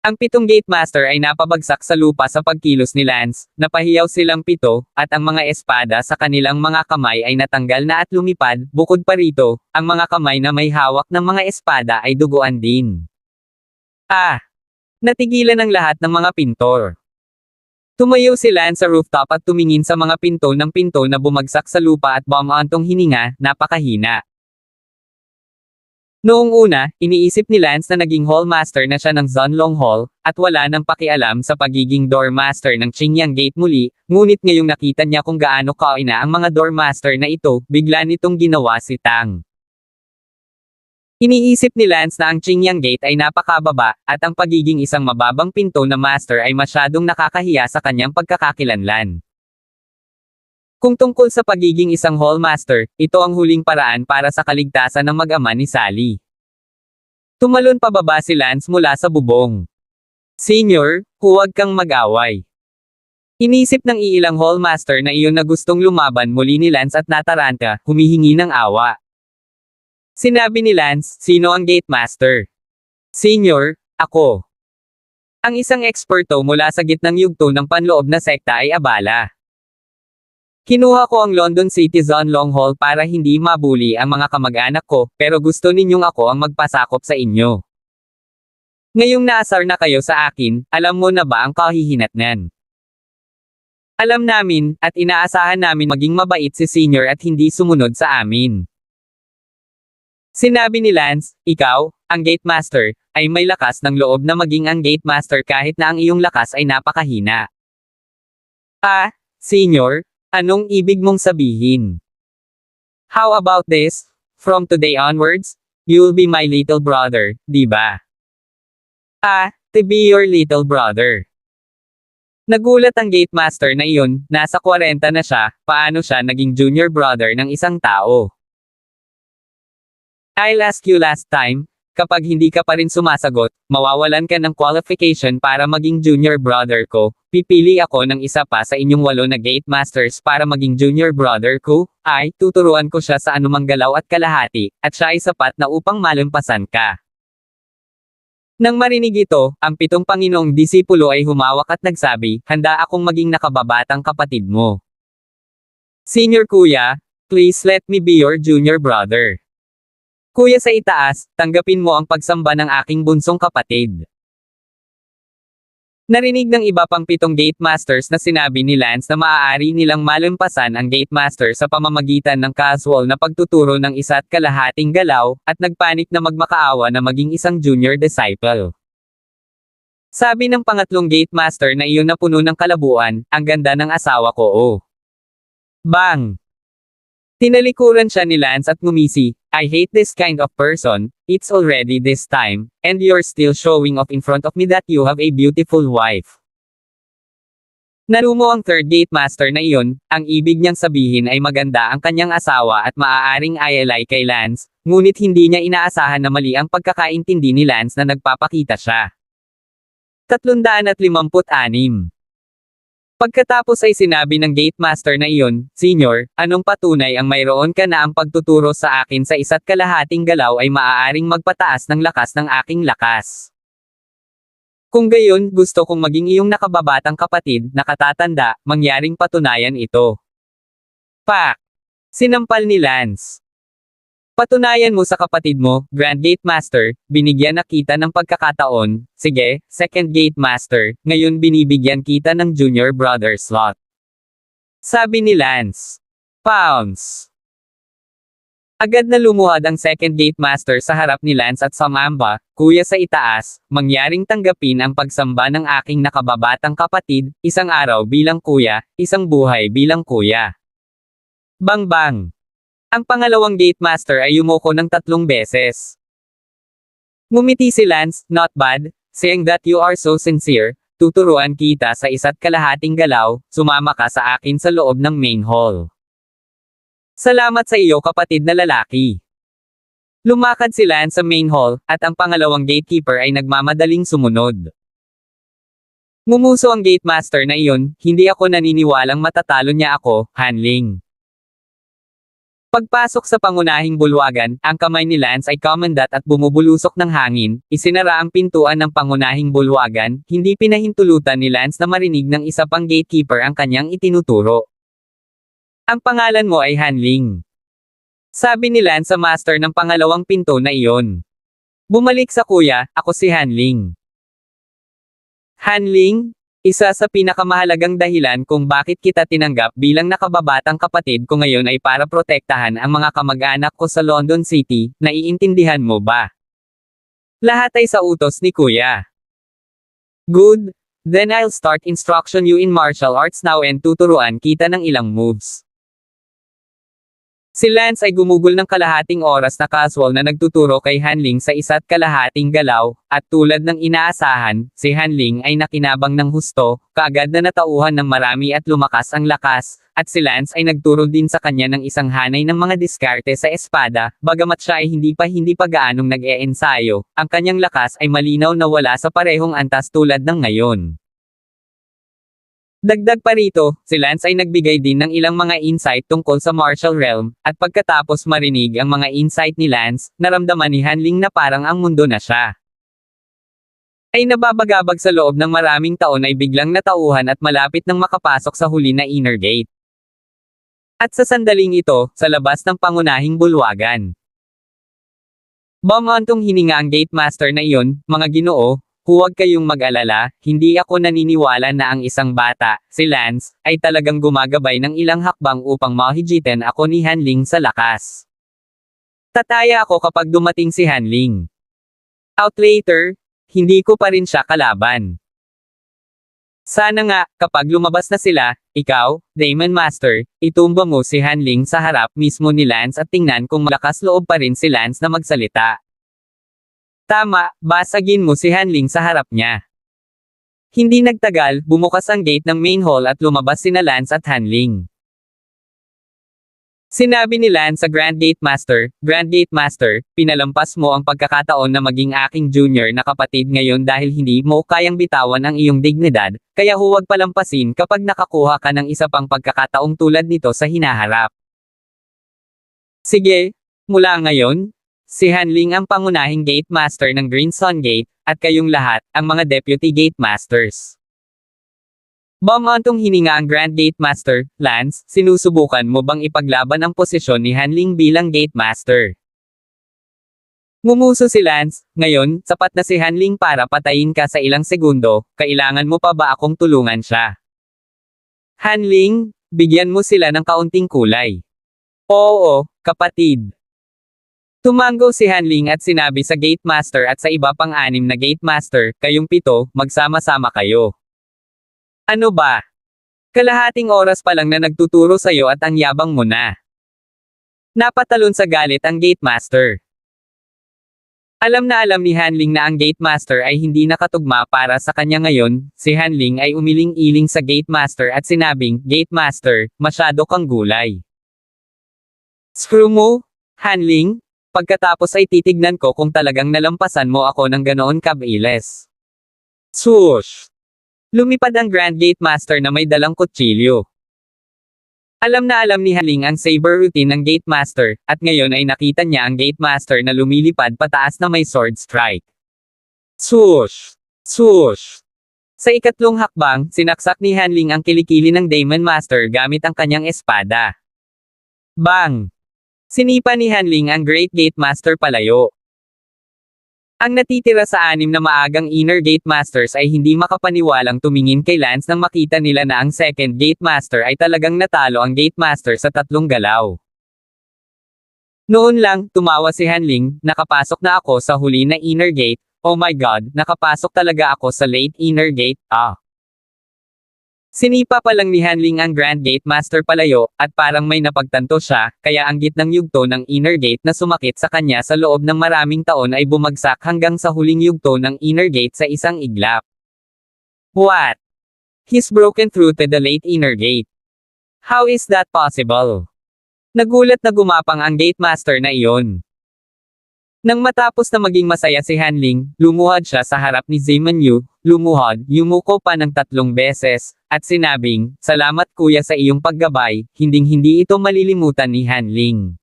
Ang 7 gate master ay napabagsak sa lupa sa pagkilos ni Lance, napahiyaw silang 7, at ang mga espada sa kanilang mga kamay ay natanggal na at lumipad, bukod pa rito, ang mga kamay na may hawak ng mga espada ay duguan din. Natigilan ang lahat ng mga pintor. Tumayo si Lance sa rooftop at tumingin sa mga pinto ng pinto na bumagsak sa lupa at bumantong hininga, napakahina. Noong una, iniisip ni Lance na naging hallmaster na siya ng Zhonlong Hall, at wala nang pakialam sa pagiging doormaster ng Qingyang Gate muli, ngunit ngayong nakita niya kung gaano kaina ang mga doormaster na ito, bigla nitong ginawa si Tang. Iniisip ni Lance na ang Qingyang Gate ay napakababa, at ang pagiging isang mababang pinto na master ay masyadong nakakahiya sa kanyang pagkakakilanlan. Kung tungkol sa pagiging isang hallmaster, ito ang huling paraan para sa kaligtasan ng mag-ama ni Sally. Tumalon pababa si Lance mula sa bubong. Senior, huwag kang mag-away. Inisip ng iilang hallmaster na iyon na gustong lumaban muli ni Lance at nataranta, humihingi ng awa. Sinabi ni Lance, sino ang gate master? Senior, ako. Ang isang eksperto mula sa gitnang yugto ng panloob na sekta ay abala. Kinuha ko ang London City Zone Long Hall para hindi mabuli ang mga kamag-anak ko, pero gusto ninyong ako ang magpasakop sa inyo. Ngayong naasar na kayo sa akin, alam mo na ba ang kahihinatnan? Alam namin, at inaasahan namin maging mabait si Senior at hindi sumunod sa amin. Sinabi ni Lance, ikaw, ang Gate Master, ay may lakas ng loob na maging ang Gate Master kahit na ang iyong lakas ay napakahina. Senior, anong ibig mong sabihin? How about this? From today onwards, you'll be my little brother, di ba? To be your little brother. Nagulat ang Gate Master na iyon, nasa 40 na siya, paano siya naging junior brother ng isang tao? I'll ask you last time, kapag hindi ka pa rin sumasagot, mawawalan ka ng qualification para maging junior brother ko, pipili ako ng isa pa sa inyong 8 na Gate Masters para maging junior brother ko, tuturuan ko siya sa anumang galaw at kalahati, at siya ay sapat na upang malampasan ka. Nang marinig ito, ang 7 Panginoong disipulo ay humawak at nagsabi, handa akong maging nakababatang kapatid mo. Senior Kuya, please let me be your junior brother. Kuya sa itaas, tanggapin mo ang pagsamba ng aking bunsong kapatid. Narinig ng iba pang 7 Gate Masters na sinabi ni Lance na maaari nilang malampasan ang Gate Master sa pamamagitan ng casual na pagtuturo ng 1 kalahating galaw, at nagpanik na magmakaawa na maging isang junior disciple. Sabi ng pangatlong Gate Master na iyon na puno ng kalabuan, ang ganda ng asawa ko. Bang! Tinalikuran siya ni Lance at ngumisi, I hate this kind of person, it's already this time, and you're still showing off in front of me that you have a beautiful wife. Nalumo ang 3rd Gate Master na iyon, ang ibig niyang sabihin ay maganda ang kanyang asawa at maaaring ayalay kay Lance, ngunit hindi niya inaasahan na mali ang pagkakaintindi ni Lance na nagpapakita siya. 356. Pagkatapos ay sinabi ng Gate Master na iyon, Senior, anong patunay ang mayroon ka na ang pagtuturo sa akin sa 1 kalahating galaw ay maaaring magpataas ng lakas ng aking lakas. Kung gayon, gusto kong maging iyong nakababatang kapatid, nakatatanda, mangyaring patunayan ito. Pak! Sinampal ni Lance. Patunayan mo sa kapatid mo, Grand Gate Master, binigyan na kita ng pagkakataon, sige, 2nd Gate Master, ngayon binibigyan kita ng junior brother slot. Sabi ni Lance. Pounds. Agad na lumuhad ang 2nd Gate Master sa harap ni Lance at sumamba, Kuya sa itaas, mangyaring tanggapin ang pagsamba ng aking nakababatang kapatid, isang araw bilang kuya, isang buhay bilang kuya. Bang bang! Ang pangalawang Gate Master ay yumuko ng 3 beses. Ngumiti si Lance, not bad, saying that you are so sincere, tuturuan kita sa 1 kalahating galaw, sumama ka sa akin sa loob ng main hall. Salamat sa iyo kapatid na lalaki. Lumakad si Lance sa main hall, at ang pangalawang gatekeeper ay nagmamadaling sumunod. Ngumuso ang Gate Master na iyon, hindi ako naniniwalang matatalo niya ako, Hanling. Pagpasok sa pangunahing bulwagan, ang kamay ni Lance ay kumandat at bumubulusok ng hangin, isinara ang pintuan ng pangunahing bulwagan, hindi pinahintulutan ni Lance na marinig ng isa pang gatekeeper ang kanyang itinuturo. Ang pangalan mo ay Hanling. Sabi ni Lance sa master ng pangalawang pinto na iyon. Bumalik sa kuya, ako si Hanling. Hanling? Isa sa pinakamahalagang dahilan kung bakit kita tinanggap bilang nakababatang kapatid ko ngayon ay para protektahan ang mga kamag-anak ko sa London City, naiintindihan mo ba? Lahat ay sa utos ni Kuya. Good, then I'll start instruction you in martial arts now and tuturuan kita ng ilang moves. Si Lance ay gumugol ng kalahating oras na casual na nagtuturo kay Hanling sa 1 kalahating galaw, at tulad ng inaasahan, si Hanling ay nakinabang ng husto, kaagad na natauhan ng marami at lumakas ang lakas, at si Lance ay nagturo din sa kanya ng isang hanay ng mga diskarte sa espada, bagamat siya ay hindi pa gaanong nag-e-ensayo, ang kanyang lakas ay malinaw na wala sa parehong antas tulad ng ngayon. Dagdag pa rito, si Lance ay nagbigay din ng ilang mga insight tungkol sa martial realm, at pagkatapos marinig ang mga insight ni Lance, naramdaman ni Hanling na parang ang mundo na siya ay nababagabag sa loob ng maraming taon ay biglang natauhan at malapit nang makapasok sa huli na inner gate. At sa sandaling ito, sa labas ng pangunahing bulwagan. Bumantong hininga ang gate master na iyon, mga Ginoo, huwag kayong mag-alala, hindi ako naniniwala na ang isang bata, si Lance, ay talagang gumagabay ng ilang hakbang upang mahigitin ako ni Hanling sa lakas. Tataya ako kapag dumating si Hanling. Out later, hindi ko pa rin siya kalaban. Sana nga, kapag lumabas na sila, ikaw, Demon Master, itumba mo si Hanling sa harap mismo ni Lance at tingnan kung malakas loob pa rin si Lance na magsalita. Tama, basagin mo si Hanling sa harap niya. Hindi nagtagal, bumukas ang gate ng main hall at lumabas sina Lance at Hanling. Sinabi ni Lance sa Grand Gate Master, pinalampas mo ang pagkakataon na maging aking junior na kapatid ngayon dahil hindi mo kayang bitawan ang iyong dignidad, kaya huwag palampasin kapag nakakuha ka ng isa pang pagkakataong tulad nito sa hinaharap. Sige, mula ngayon, si Hanling ang pangunahing Gate Master ng Green Sun Gate, at kayong lahat, ang mga Deputy Gate Masters. Bumantong hininga ang Grand Gate Master, Lance, sinusubukan mo bang ipaglaban ang posisyon ni Hanling bilang Gate Master? Ngumuso si Lance, ngayon, sapat na si Hanling para patayin ka sa ilang segundo, kailangan mo pa ba akong tulungan siya? Hanling, bigyan mo sila ng kaunting kulay. Oo, kapatid. Tumango si Hanling at sinabi sa Gate Master at sa iba pang 6 na Gate Master, kayong 7, magsama-sama kayo. Ano ba? Kalahating oras pa lang na nagtuturo sa'yo at ang yabang mo na. Napatalon sa galit ang Gate Master. Alam na alam ni Hanling na ang Gate Master ay hindi nakatugma para sa kanya ngayon, si Hanling ay umiling-iling sa Gate Master at sinabing, Gate Master, masyado kang gulay. Screw mo, Hanling? Pagkatapos ay titignan ko kung talagang nalampasan mo ako ng ganoon kabilis. Swoosh! Lumipad ang Grand Gate Master na may dalang kutsilyo. Alam na alam ni Hanling ang saber routine ng Gate Master, at ngayon ay nakita niya ang Gate Master na lumilipad pataas na may sword strike. Swoosh! Swoosh! Sa ikatlong hakbang, sinaksak ni Hanling ang kilikili ng Demon Master gamit ang kanyang espada. Bang! Sinipa ni Hanling ang Great Gate Master palayo. Ang natitira sa 6 na maagang Inner Gate Masters ay hindi makapaniwalang tumingin kay Lance nang makita nila na ang Second Gate Master ay talagang natalo ang Gate Master sa 3 galaw. Noon lang, tumawa si Hanling, nakapasok na ako sa huli na Inner Gate, oh my god, nakapasok talaga ako sa late Inner Gate, Sinipa pa lang ni Hanling ang Grand Gate Master palayo, at parang may napagtanto siya, kaya ang gitnang yugto ng Inner Gate na sumakit sa kanya sa loob ng maraming taon ay bumagsak hanggang sa huling yugto ng Inner Gate sa isang iglap. What? He's broken through to the late Inner Gate. How is that possible? Nagulat na gumapang ang Gate Master na iyon. Nang matapos na maging masaya si Hanling, lumuhad siya sa harap ni Zeman Yu, yumuko pa ng 3 beses, at sinabing, salamat kuya sa iyong paggabay, hinding-hindi ito malilimutan ni Hanling.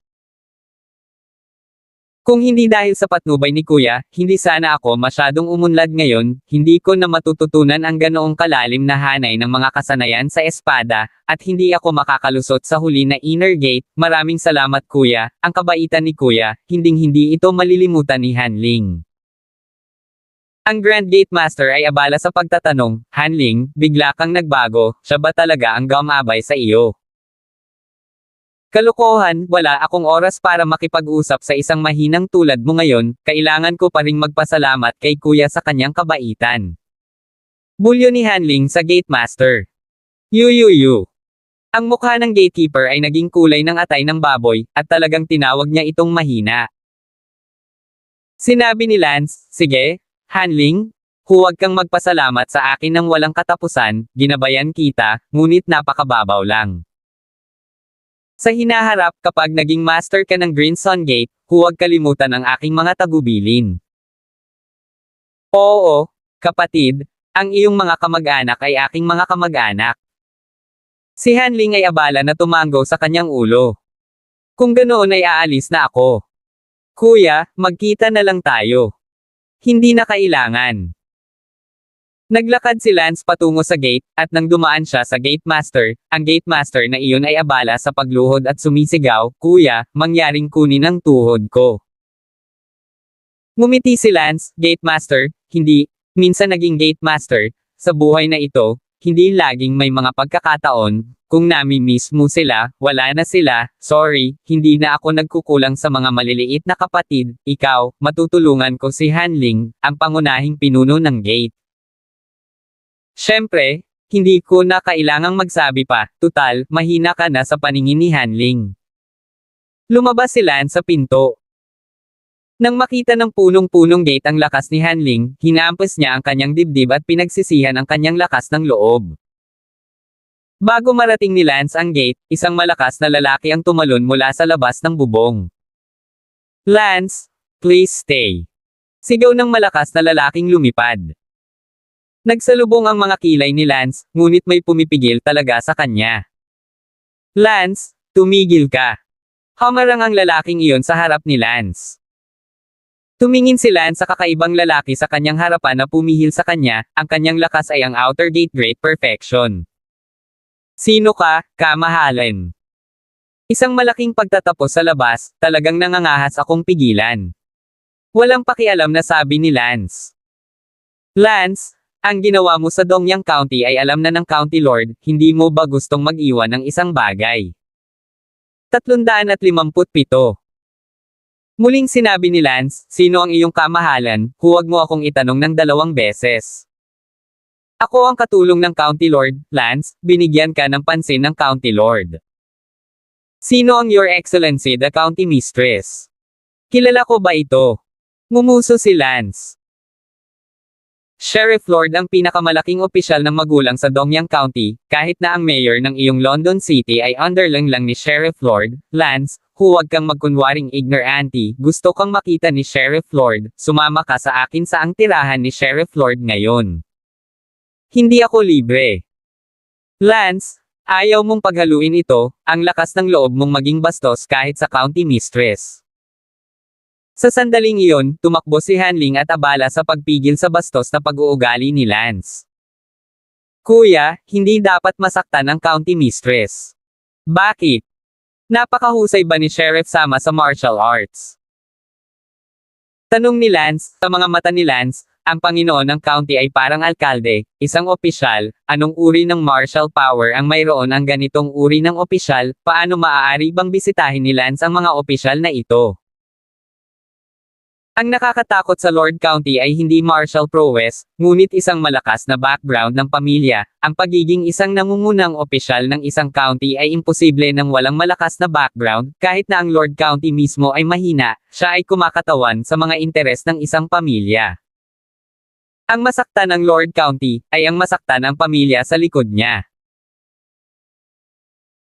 Kung hindi dahil sa patnubay ni kuya, hindi sana ako masyadong umunlad ngayon, hindi ko na matututunan ang ganoong kalalim na hanay ng mga kasanayan sa espada, at hindi ako makakalusot sa huli na Inner Gate, maraming salamat kuya, ang kabaitan ni kuya, hinding-hindi ito malilimutan ni Hanling. Ang Grand Gate Master ay abala sa pagtatanong, Hanling, bigla kang nagbago, siya ba talaga ang gumabay sa iyo? Kalokohan, wala akong oras para makipag-usap sa isang mahinang tulad mo ngayon, kailangan ko pa ring magpasalamat kay kuya sa kanyang kabaitan. Bulyo ni Hanling sa Gate Master. Yu. Ang mukha ng gatekeeper ay naging kulay ng atay ng baboy, at talagang tinawag niya itong mahina. Sinabi ni Lance, sige, Hanling, huwag kang magpasalamat sa akin ng walang katapusan, ginabayan kita, ngunit napakababaw lang. Sa hinaharap kapag naging master ka ng Green Sun Gate, huwag kalimutan ang aking mga tagubilin. Oo, kapatid, ang iyong mga kamag-anak ay aking mga kamag-anak. Si Hanling ay abala na tumanggo sa kanyang ulo. Kung ganoon ay aalis na ako. Kuya, magkita na lang tayo. Hindi na kailangan. Naglakad si Lance patungo sa gate, at nang dumaan siya sa gate master, ang gate master na iyon ay abala sa pagluhod at sumisigaw, Kuya, mangyaring kunin ang tuhod ko. Ngumiti si Lance, gate master, hindi, minsan naging gate master, sa buhay na ito, hindi laging may mga pagkakataon, kung nami-miss mo sila, wala na sila, sorry, hindi na ako nagkukulang sa mga maliliit na kapatid, ikaw, matutulungan ko si Hanling, ang pangunahing pinuno ng gate. Siyempre, hindi ko na kailangang magsabi pa, tutal, mahina ka na sa paningin ni Hanling. Lumabas si Lance sa pinto. Nang makita ng punong-punong gate ang lakas ni Hanling, hinampas niya ang kanyang dibdib at pinagsisihan ang kanyang lakas ng loob. Bago marating ni Lance ang gate, isang malakas na lalaki ang tumalon mula sa labas ng bubong. Lance, please stay. Sigaw ng malakas na lalaking lumipad. Nagsalubong ang mga kilay ni Lance, ngunit may pumipigil talaga sa kanya. Lance, tumigil ka. Hamarang ang lalaking iyon sa harap ni Lance. Tumingin si Lance sa kakaibang lalaki sa kanyang harapan na pumihil sa kanya, ang kanyang lakas ay ang outer gate great perfection. Sino ka, kamahalan? Isang malaking pagtatapos sa labas, talagang nangangahas akong pigilan. Walang pakialam na sabi ni Lance. Lance, ang ginawa mo sa Dongyang County ay alam na ng County Lord, hindi mo ba gustong mag-iwan ng isang bagay? 357. Muling sinabi ni Lance, sino ang iyong kamahalan, huwag mo akong itanong ng 2 beses. Ako ang katulong ng County Lord, Lance, binigyan ka ng pansin ng County Lord. Sino ang Your Excellency the County Mistress? Kilala ko ba ito? Ngumuso si Lance. Sheriff Lord ang pinakamalaking opisyal ng magulang sa Dongyang County, kahit na ang mayor ng iyong London City ay underling lang ni Sheriff Lord, Lance, huwag kang magkunwaring ignorante, gusto kang makita ni Sheriff Lord, sumama ka sa akin sa ang tirahan ni Sheriff Lord ngayon. Hindi ako libre. Lance, ayaw mong paghaluin ito, ang lakas ng loob mong maging bastos kahit sa county mistress. Sa sandaling iyon, tumakbo si Hanling at abala sa pagpigil sa bastos na pag-uugali ni Lance. Kuya, hindi dapat masaktan ang county mistress. Bakit? Napakahusay ba ni Sheriff Sama sa martial arts? Tanong ni Lance, sa mga mata ni Lance, ang Panginoon ng county ay parang alkalde, isang opisyal, anong uri ng martial power ang mayroon ang ganitong uri ng opisyal, paano maaari bang bisitahin ni Lance ang mga opisyal na ito? Ang nakakatakot sa Lord County ay hindi martial prowess, ngunit isang malakas na background ng pamilya. Ang pagiging isang nangungunang opisyal ng isang county ay imposible nang walang malakas na background, kahit na ang Lord County mismo ay mahina, siya ay kumakatawan sa mga interes ng isang pamilya. Ang masaktan ng Lord County, ay ang masaktan ang pamilya sa likod niya.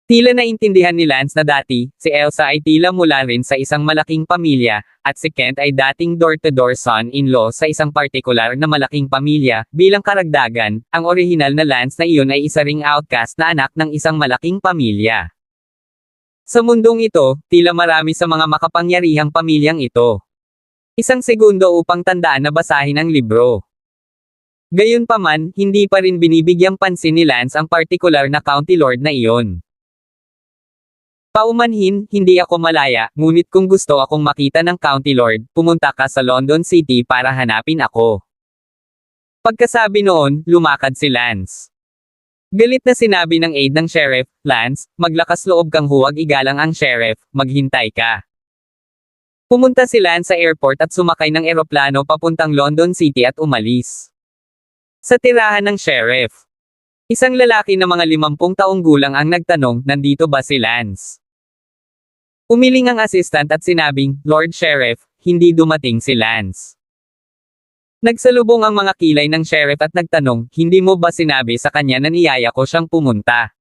Tila naintindihan ni Lance na dati, si Elsa ay tila mula rin sa isang malaking pamilya, at si Kent ay dating door-to-door son-in-law sa isang partikular na malaking pamilya. Bilang karagdagan, ang orihinal na Lance na iyon ay isa ring outcast na anak ng isang malaking pamilya. Sa mundong ito, tila marami sa mga makapangyarihang pamilyang ito. Isang segundo upang tandaan na basahin ang libro. Gayunpaman, hindi pa rin binibigyang pansin ni Lance ang partikular na county lord na iyon. Paumanhin, hindi ako malaya, ngunit kung gusto akong makita ng County Lord, pumunta ka sa London City para hanapin ako. Pagkasabi noon, lumakad si Lance. Galit na sinabi ng aide ng sheriff, Lance, maglakas loob kang huwag igalang ang sheriff, maghintay ka. Pumunta si Lance sa airport at sumakay ng eroplano papuntang London City at umalis. Sa tirahan ng sheriff. Isang lalaki na mga 50 taong gulang ang nagtanong, nandito ba si Lance? Umiling ang assistant at sinabing, Lord Sheriff, hindi dumating si Lance. Nagsalubong ang mga kilay ng sheriff at nagtanong, hindi mo ba sinabi sa kanya na niyaya ko siyang pumunta?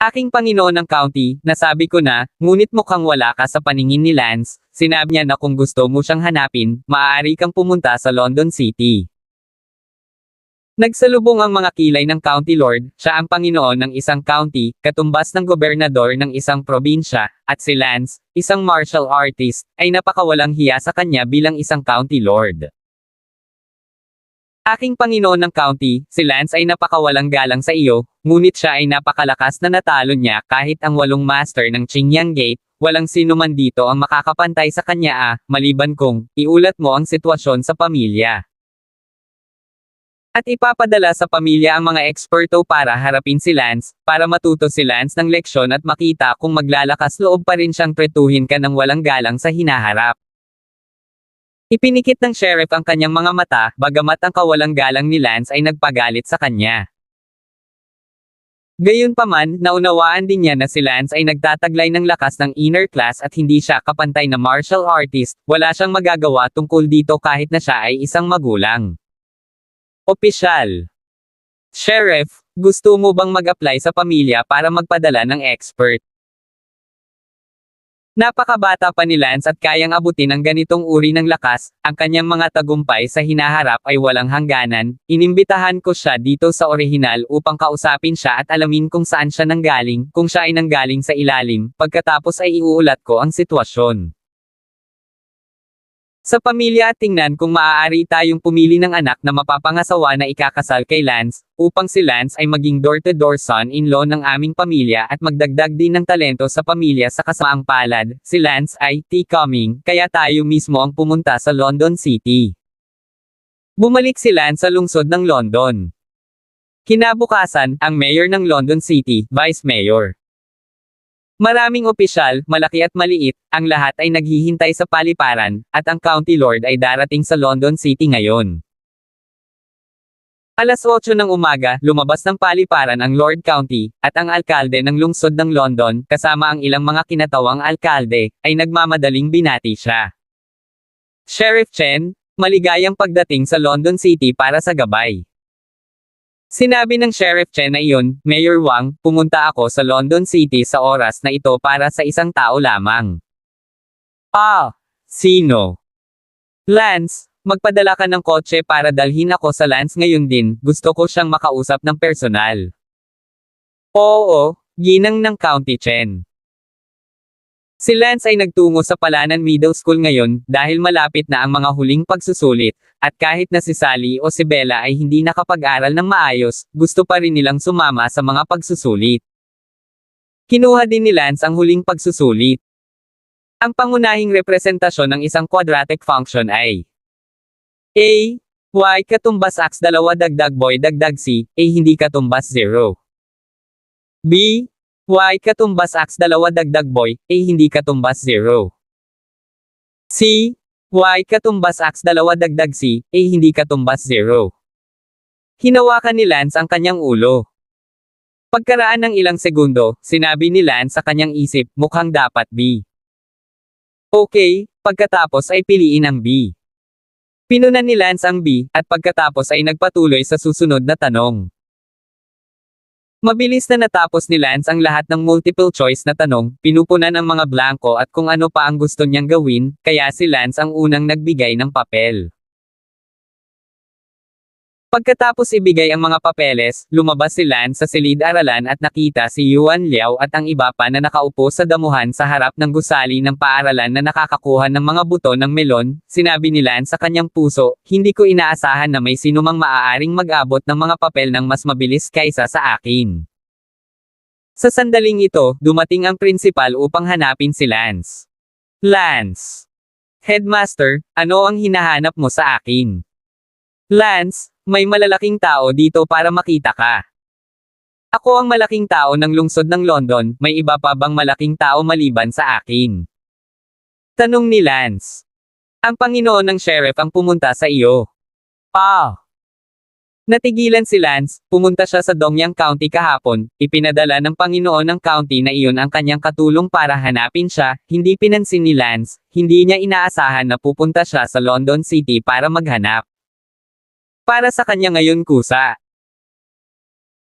Aking Panginoon ng County, nasabi ko na, ngunit mukhang wala ka sa paningin ni Lance. Sinabi niya na kung gusto mo siyang hanapin, maaari kang pumunta sa London City. Nagsalubong ang mga kilay ng County Lord, siya ang Panginoon ng isang county, katumbas ng gobernador ng isang probinsya, at si Lance, isang martial artist, ay napakawalang hiya sa kanya bilang isang County Lord. Aking Panginoon ng County, si Lance ay napakawalang galang sa iyo, ngunit siya ay napakalakas na natalo niya kahit ang 8 master ng Qingyang Gate, walang sino man dito ang makakapantay sa kanya maliban kung, iulat mo ang sitwasyon sa pamilya. At ipapadala sa pamilya ang mga eksperto para harapin si Lance, para matuto si Lance ng leksyon at makita kung maglalakas loob pa rin siyang tretuhin ka ng walang galang sa hinaharap. Ipinikit ng sheriff ang kanyang mga mata, bagamat ang kawalang galang ni Lance ay nagpagalit sa kanya. Gayunpaman, naunawaan din niya na si Lance ay nagtataglay ng lakas ng inner class at hindi siya kapantay na martial artist, wala siyang magagawa tungkol dito kahit na siya ay isang magulang. Opisyal. Sheriff, gusto mo bang mag-apply sa pamilya para magpadala ng expert? Napakabata pa ni Lance at kayang abutin ang ganitong uri ng lakas, ang kanyang mga tagumpay sa hinaharap ay walang hangganan. Inimbitahan ko siya dito sa orihinal upang kausapin siya at alamin kung saan siya nanggaling, kung siya ay nanggaling sa ilalim, pagkatapos ay iuulat ko ang sitwasyon. Sa pamilya at tingnan kung maaari tayong pumili ng anak na mapapangasawa na ikakasal kay Lance, upang si Lance ay maging door-to-door son-in-law ng aming pamilya at magdagdag din ng talento sa pamilya sa kasamaang palad. Si Lance ay coming, kaya tayo mismo ang pumunta sa London City. Bumalik si Lance sa lungsod ng London. Kinabukasan, ang mayor ng London City, vice mayor. Maraming opisyal, malaki at maliit, ang lahat ay naghihintay sa paliparan, at ang County Lord ay darating sa London City ngayon. Alas 8 ng umaga, lumabas ng paliparan ang Lord County, at ang alkalde ng lungsod ng London, kasama ang ilang mga kinatawang alkalde, ay nagmamadaling binati siya. Sheriff Chen, maligayang pagdating sa London City para sa gabay. Sinabi ng Sheriff Chen na iyon, Mayor Wang, pumunta ako sa London City sa oras na ito para sa isang tao lamang. Sino? Lance, magpadala ka ng kotse para dalhin ako sa Lance ngayon din, gusto ko siyang makausap ng personal. Oo, ginang ng County Chen. Si Lance ay nagtungo sa Palanan Middle School ngayon, dahil malapit na ang mga huling pagsusulit, at kahit na si Sally o si Bella ay hindi nakapag-aral ng maayos, gusto pa rin nilang sumama sa mga pagsusulit. Kinuha din ni Lance ang huling pagsusulit. Ang pangunahing representasyon ng isang quadratic function ay A, y katumbas x 2 dagdag boy dagdag c, a hindi katumbas 0. B, y katumbas x 2 dagdag boy, a hindi katumbas 0. C, y katumbas x 2 dagdag c, a hindi katumbas 0. Hinawakan ni Lance ang kanyang ulo. Pagkaraan ng ilang segundo, sinabi ni Lance sa kanyang isip, mukhang dapat B. Okay, pagkatapos ay piliin ang B. Pinunan ni Lance ang B, at pagkatapos ay nagpatuloy sa susunod na tanong. Mabilis na natapos ni Lance ang lahat ng multiple choice na tanong, pinupunan ang mga blanco at kung ano pa ang gusto niyang gawin, kaya si Lance ang unang nagbigay ng papel. Pagkatapos ibigay ang mga papeles, lumabas si Lance sa silid-aralan at nakita si Yuan Liao at ang iba pa na nakaupo sa damuhan sa harap ng gusali ng paaralan na nakakakuha ng mga buto ng melon. Sinabi ni Lance sa kanyang puso, hindi ko inaasahan na may sinumang maaaring mag-abot ng mga papel ng mas mabilis kaysa sa akin. Sa sandaling ito, dumating ang principal upang hanapin si Lance. Lance! Headmaster, ano ang hinahanap mo sa akin? Lance, may malalaking tao dito para makita ka. Ako ang malaking tao ng lungsod ng London, may iba pa bang malaking tao maliban sa akin? Tanong ni Lance. Ang Panginoon ng Sheriff ang pumunta sa iyo. Natigilan si Lance, pumunta siya sa Dongyang County kahapon, ipinadala ng Panginoon ng County na iyon ang kanyang katulong para hanapin siya, hindi pinansin ni Lance, hindi niya inaasahan na pupunta siya sa London City para maghanap. Para sa kanya ngayon kusa.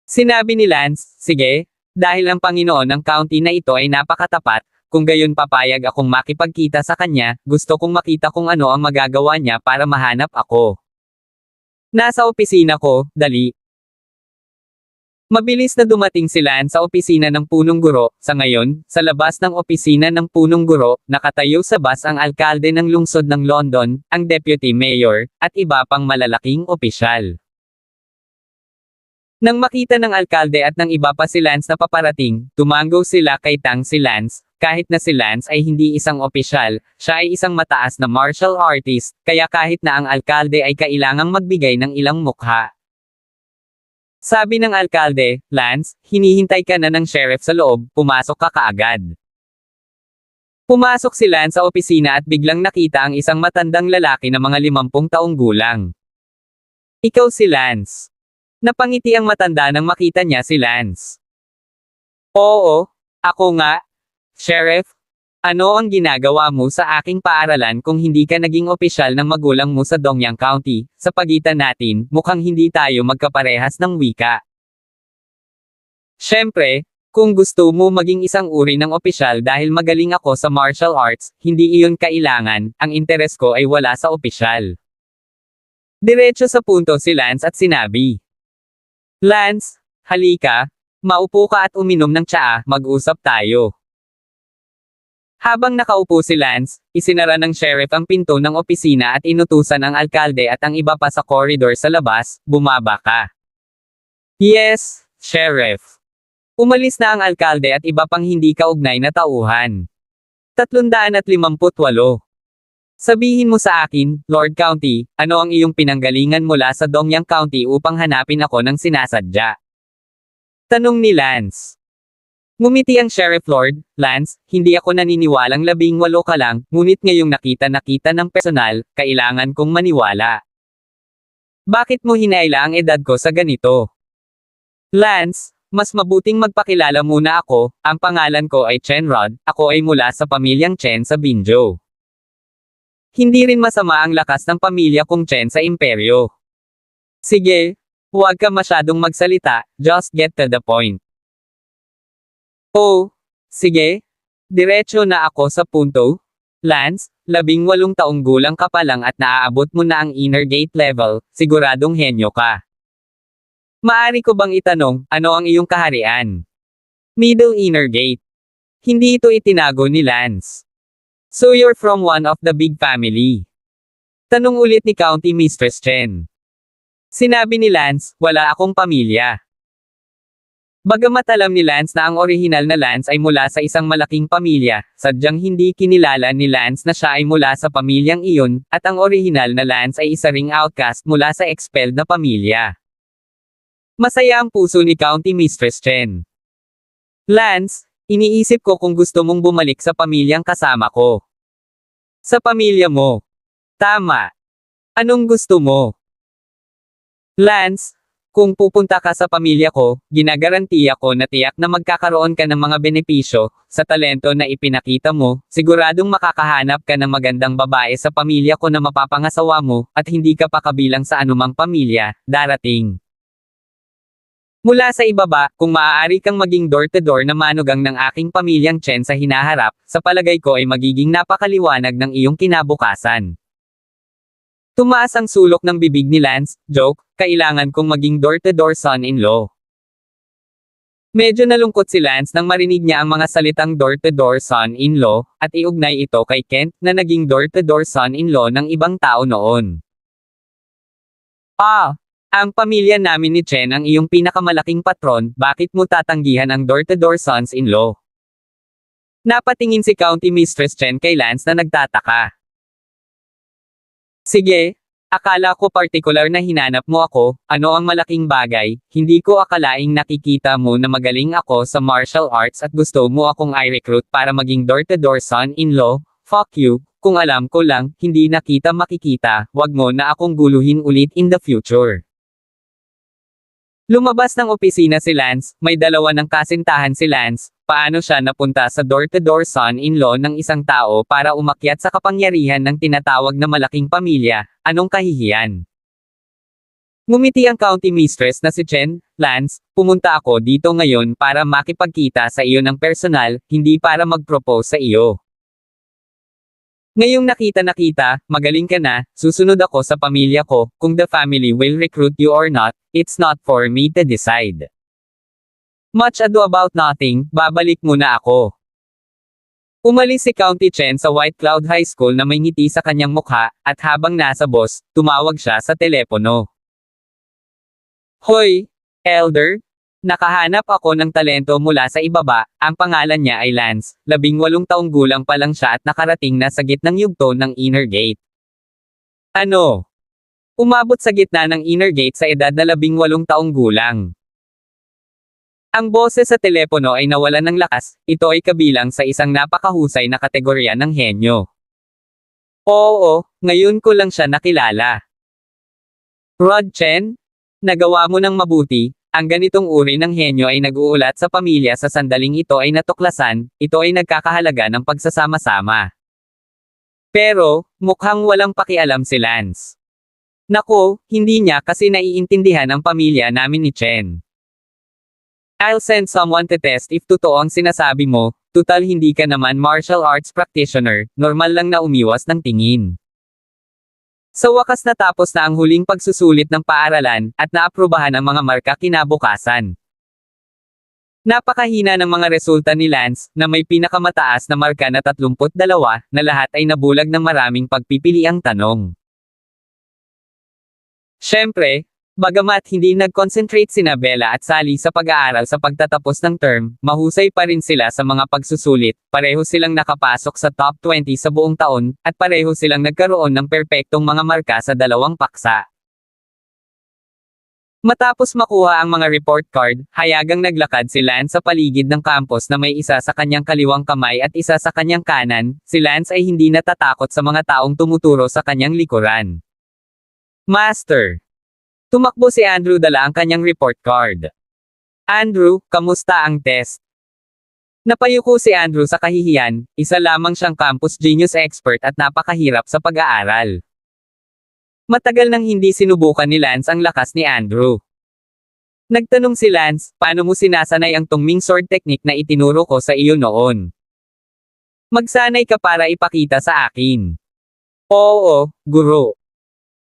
Sinabi ni Lance, sige, Dahil ang Panginoon ng county na ito ay napakatapat, kung gayon papayag akong makipagkita sa kanya, gusto kong makita kung ano ang magagawa niya para mahanap ako. Nasa opisina ko, dali. Mabilis na dumating si Lance sa opisina ng punong guro. Sa ngayon, sa labas ng opisina ng punong guro, nakatayo sa bus ang alkalde ng lungsod ng London, ang deputy mayor, at iba pang malalaking opisyal. Nang makita ng alkalde at ng iba pa si Lance na paparating, tumango sila kay Tang si Lance. Kahit na si Lance ay hindi isang opisyal, siya ay isang mataas na martial artist, kaya kahit na ang alkalde ay kailangang magbigay ng ilang mukha. Sabi ng alkalde, Lance, hinihintay ka na ng sheriff sa loob, pumasok ka kaagad. Pumasok si Lance sa opisina at biglang nakita ang isang matandang lalaki na mga 50 taong gulang. Ikaw si Lance. Napangiti ang matanda nang makita niya si Lance. Oo, ako nga. Sheriff, ano ang ginagawa mo sa aking paaralan kung hindi ka naging opisyal ng magulang mo sa Dongyang County? Sa pagitan natin, mukhang hindi tayo magkaparehas ng wika. Siyempre, kung gusto mo maging isang uri ng opisyal dahil magaling ako sa martial arts, hindi iyon kailangan, ang interes ko ay wala sa opisyal. Diretso sa punto si Lance at sinabi. Lance, halika, maupo ka at uminom ng tsaa, mag-usap tayo. Habang nakaupo si Lance, isinara ng sheriff ang pinto ng opisina at inutusan ang alkalde at ang iba pa sa koridor sa labas, bumaba ka. Yes, sheriff. Umalis na ang alkalde at iba pang hindi kaugnay na tauhan. 358. Sabihin mo sa akin, Lord County, ano ang iyong pinanggalingan mula sa Dongyang County upang hanapin ako ng sinasadya? Tanong ni Lance. Ngumiti ang Sheriff Lord, Lance, hindi ako naniniwalang 18 ka lang, ngunit ngayong nakita ng personal, kailangan kong maniwala. Bakit mo hinaila ang edad ko sa ganito? Lance, mas mabuting magpakilala muna ako, ang pangalan ko ay Chen Rod, ako ay mula sa pamilyang Chen sa Binjo. Hindi rin masama ang lakas ng pamilya kong Chen sa imperyo. Sige, huwag ka masyadong magsalita, just get to the point. Oh, sige. Diretso na ako sa punto. Lance, 18 taong gulang ka pa lang at naaabot mo na ang inner gate level, siguradong henyo ka. Maari ko bang itanong, ano ang iyong kaharian? Middle inner gate. Hindi ito itinago ni Lance. So you're from one of the big family? Tanong ulit ni County Mistress Chen. Sinabi ni Lance, wala akong pamilya. Bagamat alam ni Lance na ang orihinal na Lance ay mula sa isang malaking pamilya, sadyang hindi kinilala ni Lance na siya ay mula sa pamilyang iyon, at ang orihinal na Lance ay isa ring outcast mula sa expelled na pamilya. Masaya ang puso ni County Mistress Chen. Lance, iniisip ko kung gusto mong bumalik sa pamilyang kasama ko. Sa pamilya mo. Tama. Anong gusto mo? Lance, kung pupunta ka sa pamilya ko, ginagarantiya ko na tiyak na magkakaroon ka ng mga benepisyo, sa talento na ipinakita mo, siguradong makakahanap ka ng magandang babae sa pamilya ko na mapapangasawa mo, at hindi ka pa kabilang sa anumang pamilya, darating. Mula sa ibaba, kung maaari kang maging door-to-door na manugang ng aking pamilyang Chen sa hinaharap, sa palagay ko ay magiging napakaliwanag ng iyong kinabukasan. Tumaas ang sulok ng bibig ni Lance, joke, kailangan kong maging door-to-door son-in-law. Medyo nalungkot si Lance nang marinig niya ang mga salitang door-to-door son-in-law, at iugnay ito kay Kent, na naging door-to-door son-in-law ng ibang tao noon. Ang pamilya namin ni Chen ang iyong pinakamalaking patron, bakit mo tatanggihan ang door-to-door sons-in-law? Napatingin si County Mistress Chen kay Lance na nagtataka. Sige, akala ko partikular na hinanap mo ako, ano ang malaking bagay, hindi ko akalaing nakikita mo na magaling ako sa martial arts at gusto mo akong i-recruit para maging door-to-door son-in-law, fuck you, kung alam ko lang, hindi na kita makikita, wag mo na akong guluhin ulit in the future. Lumabas ng opisina si Lance, may dalawa ng kasintahan si Lance, paano siya napunta sa door-to-door son-in-law ng isang tao para umakyat sa kapangyarihan ng tinatawag na malaking pamilya, anong kahihiyan? Ngumiti ang county mistress na si Chen. Lance, pumunta ako dito ngayon para makipagkita sa iyo ng personal, hindi para mag-propose sa iyo. Ngayong nakita, magaling ka na, susunod ako sa pamilya ko, kung the family will recruit you or not, it's not for me to decide. Much ado about nothing, babalik muna ako. Umalis si County Chen sa White Cloud High School na may ngiti sa kanyang mukha, at habang nasa bus, tumawag siya sa telepono. Hoy, Elder! Nakahanap ako ng talento mula sa ibaba, ang pangalan niya ay Lance, 18 taong gulang pa lang siya at nakarating na sa gitnang yugto ng Inner Gate. Ano? Umabot sa gitna ng Inner Gate sa edad na 18 taong gulang. Ang boses sa telepono ay nawalan ng lakas, ito ay kabilang sa isang napakahusay na kategorya ng henyo. Oo, ngayon ko lang siya nakilala. Rod Chen? Nagawa mo ng mabuti, ang ganitong uri ng henyo ay nag-uulat sa pamilya sa sandaling ito ay natuklasan, ito ay nagkakahalaga ng pagsasama-sama. Pero, mukhang walang pakialam si Lance. Nako, hindi niya kasi naiintindihan ang pamilya namin ni Chen. I'll send someone to test if totoo ang sinasabi mo, tutal hindi ka naman martial arts practitioner, normal lang na umiwas ng tingin. Sa wakas natapos na ang huling pagsusulit ng paaralan, at naaprubahan ang mga marka kinabukasan. Napakahina ng mga resulta ni Lance, na may pinakamataas na marka na 32, na lahat ay nabulag ng maraming pagpipiliang tanong. Siyempre, bagamat hindi nag-concentrate sina Bella at Sally sa pag-aaral sa pagtatapos ng term, mahusay pa rin sila sa mga pagsusulit, pareho silang nakapasok sa top 20 sa buong taon, at pareho silang nagkaroon ng perpektong mga marka sa 2 paksa. Matapos makuha ang mga report card, hayagang naglakad si Lance sa paligid ng campus na may isa sa kanyang kaliwang kamay at isa sa kanyang kanan, si Lance ay hindi natatakot sa mga taong tumuturo sa kanyang likuran. Master! Tumakbo si Andrew dala ang kanyang report card. Andrew, kamusta ang test? Napayuko si Andrew sa kahihiyan, isa lamang siyang campus genius expert at napakahirap sa pag-aaral. Matagal nang hindi sinubukan ni Lance ang lakas ni Andrew. Nagtanong si Lance, paano mo sinasanay ang tungming sword technique na itinuro ko sa iyo noon? Magsanay ka para ipakita sa akin. Oo, guro.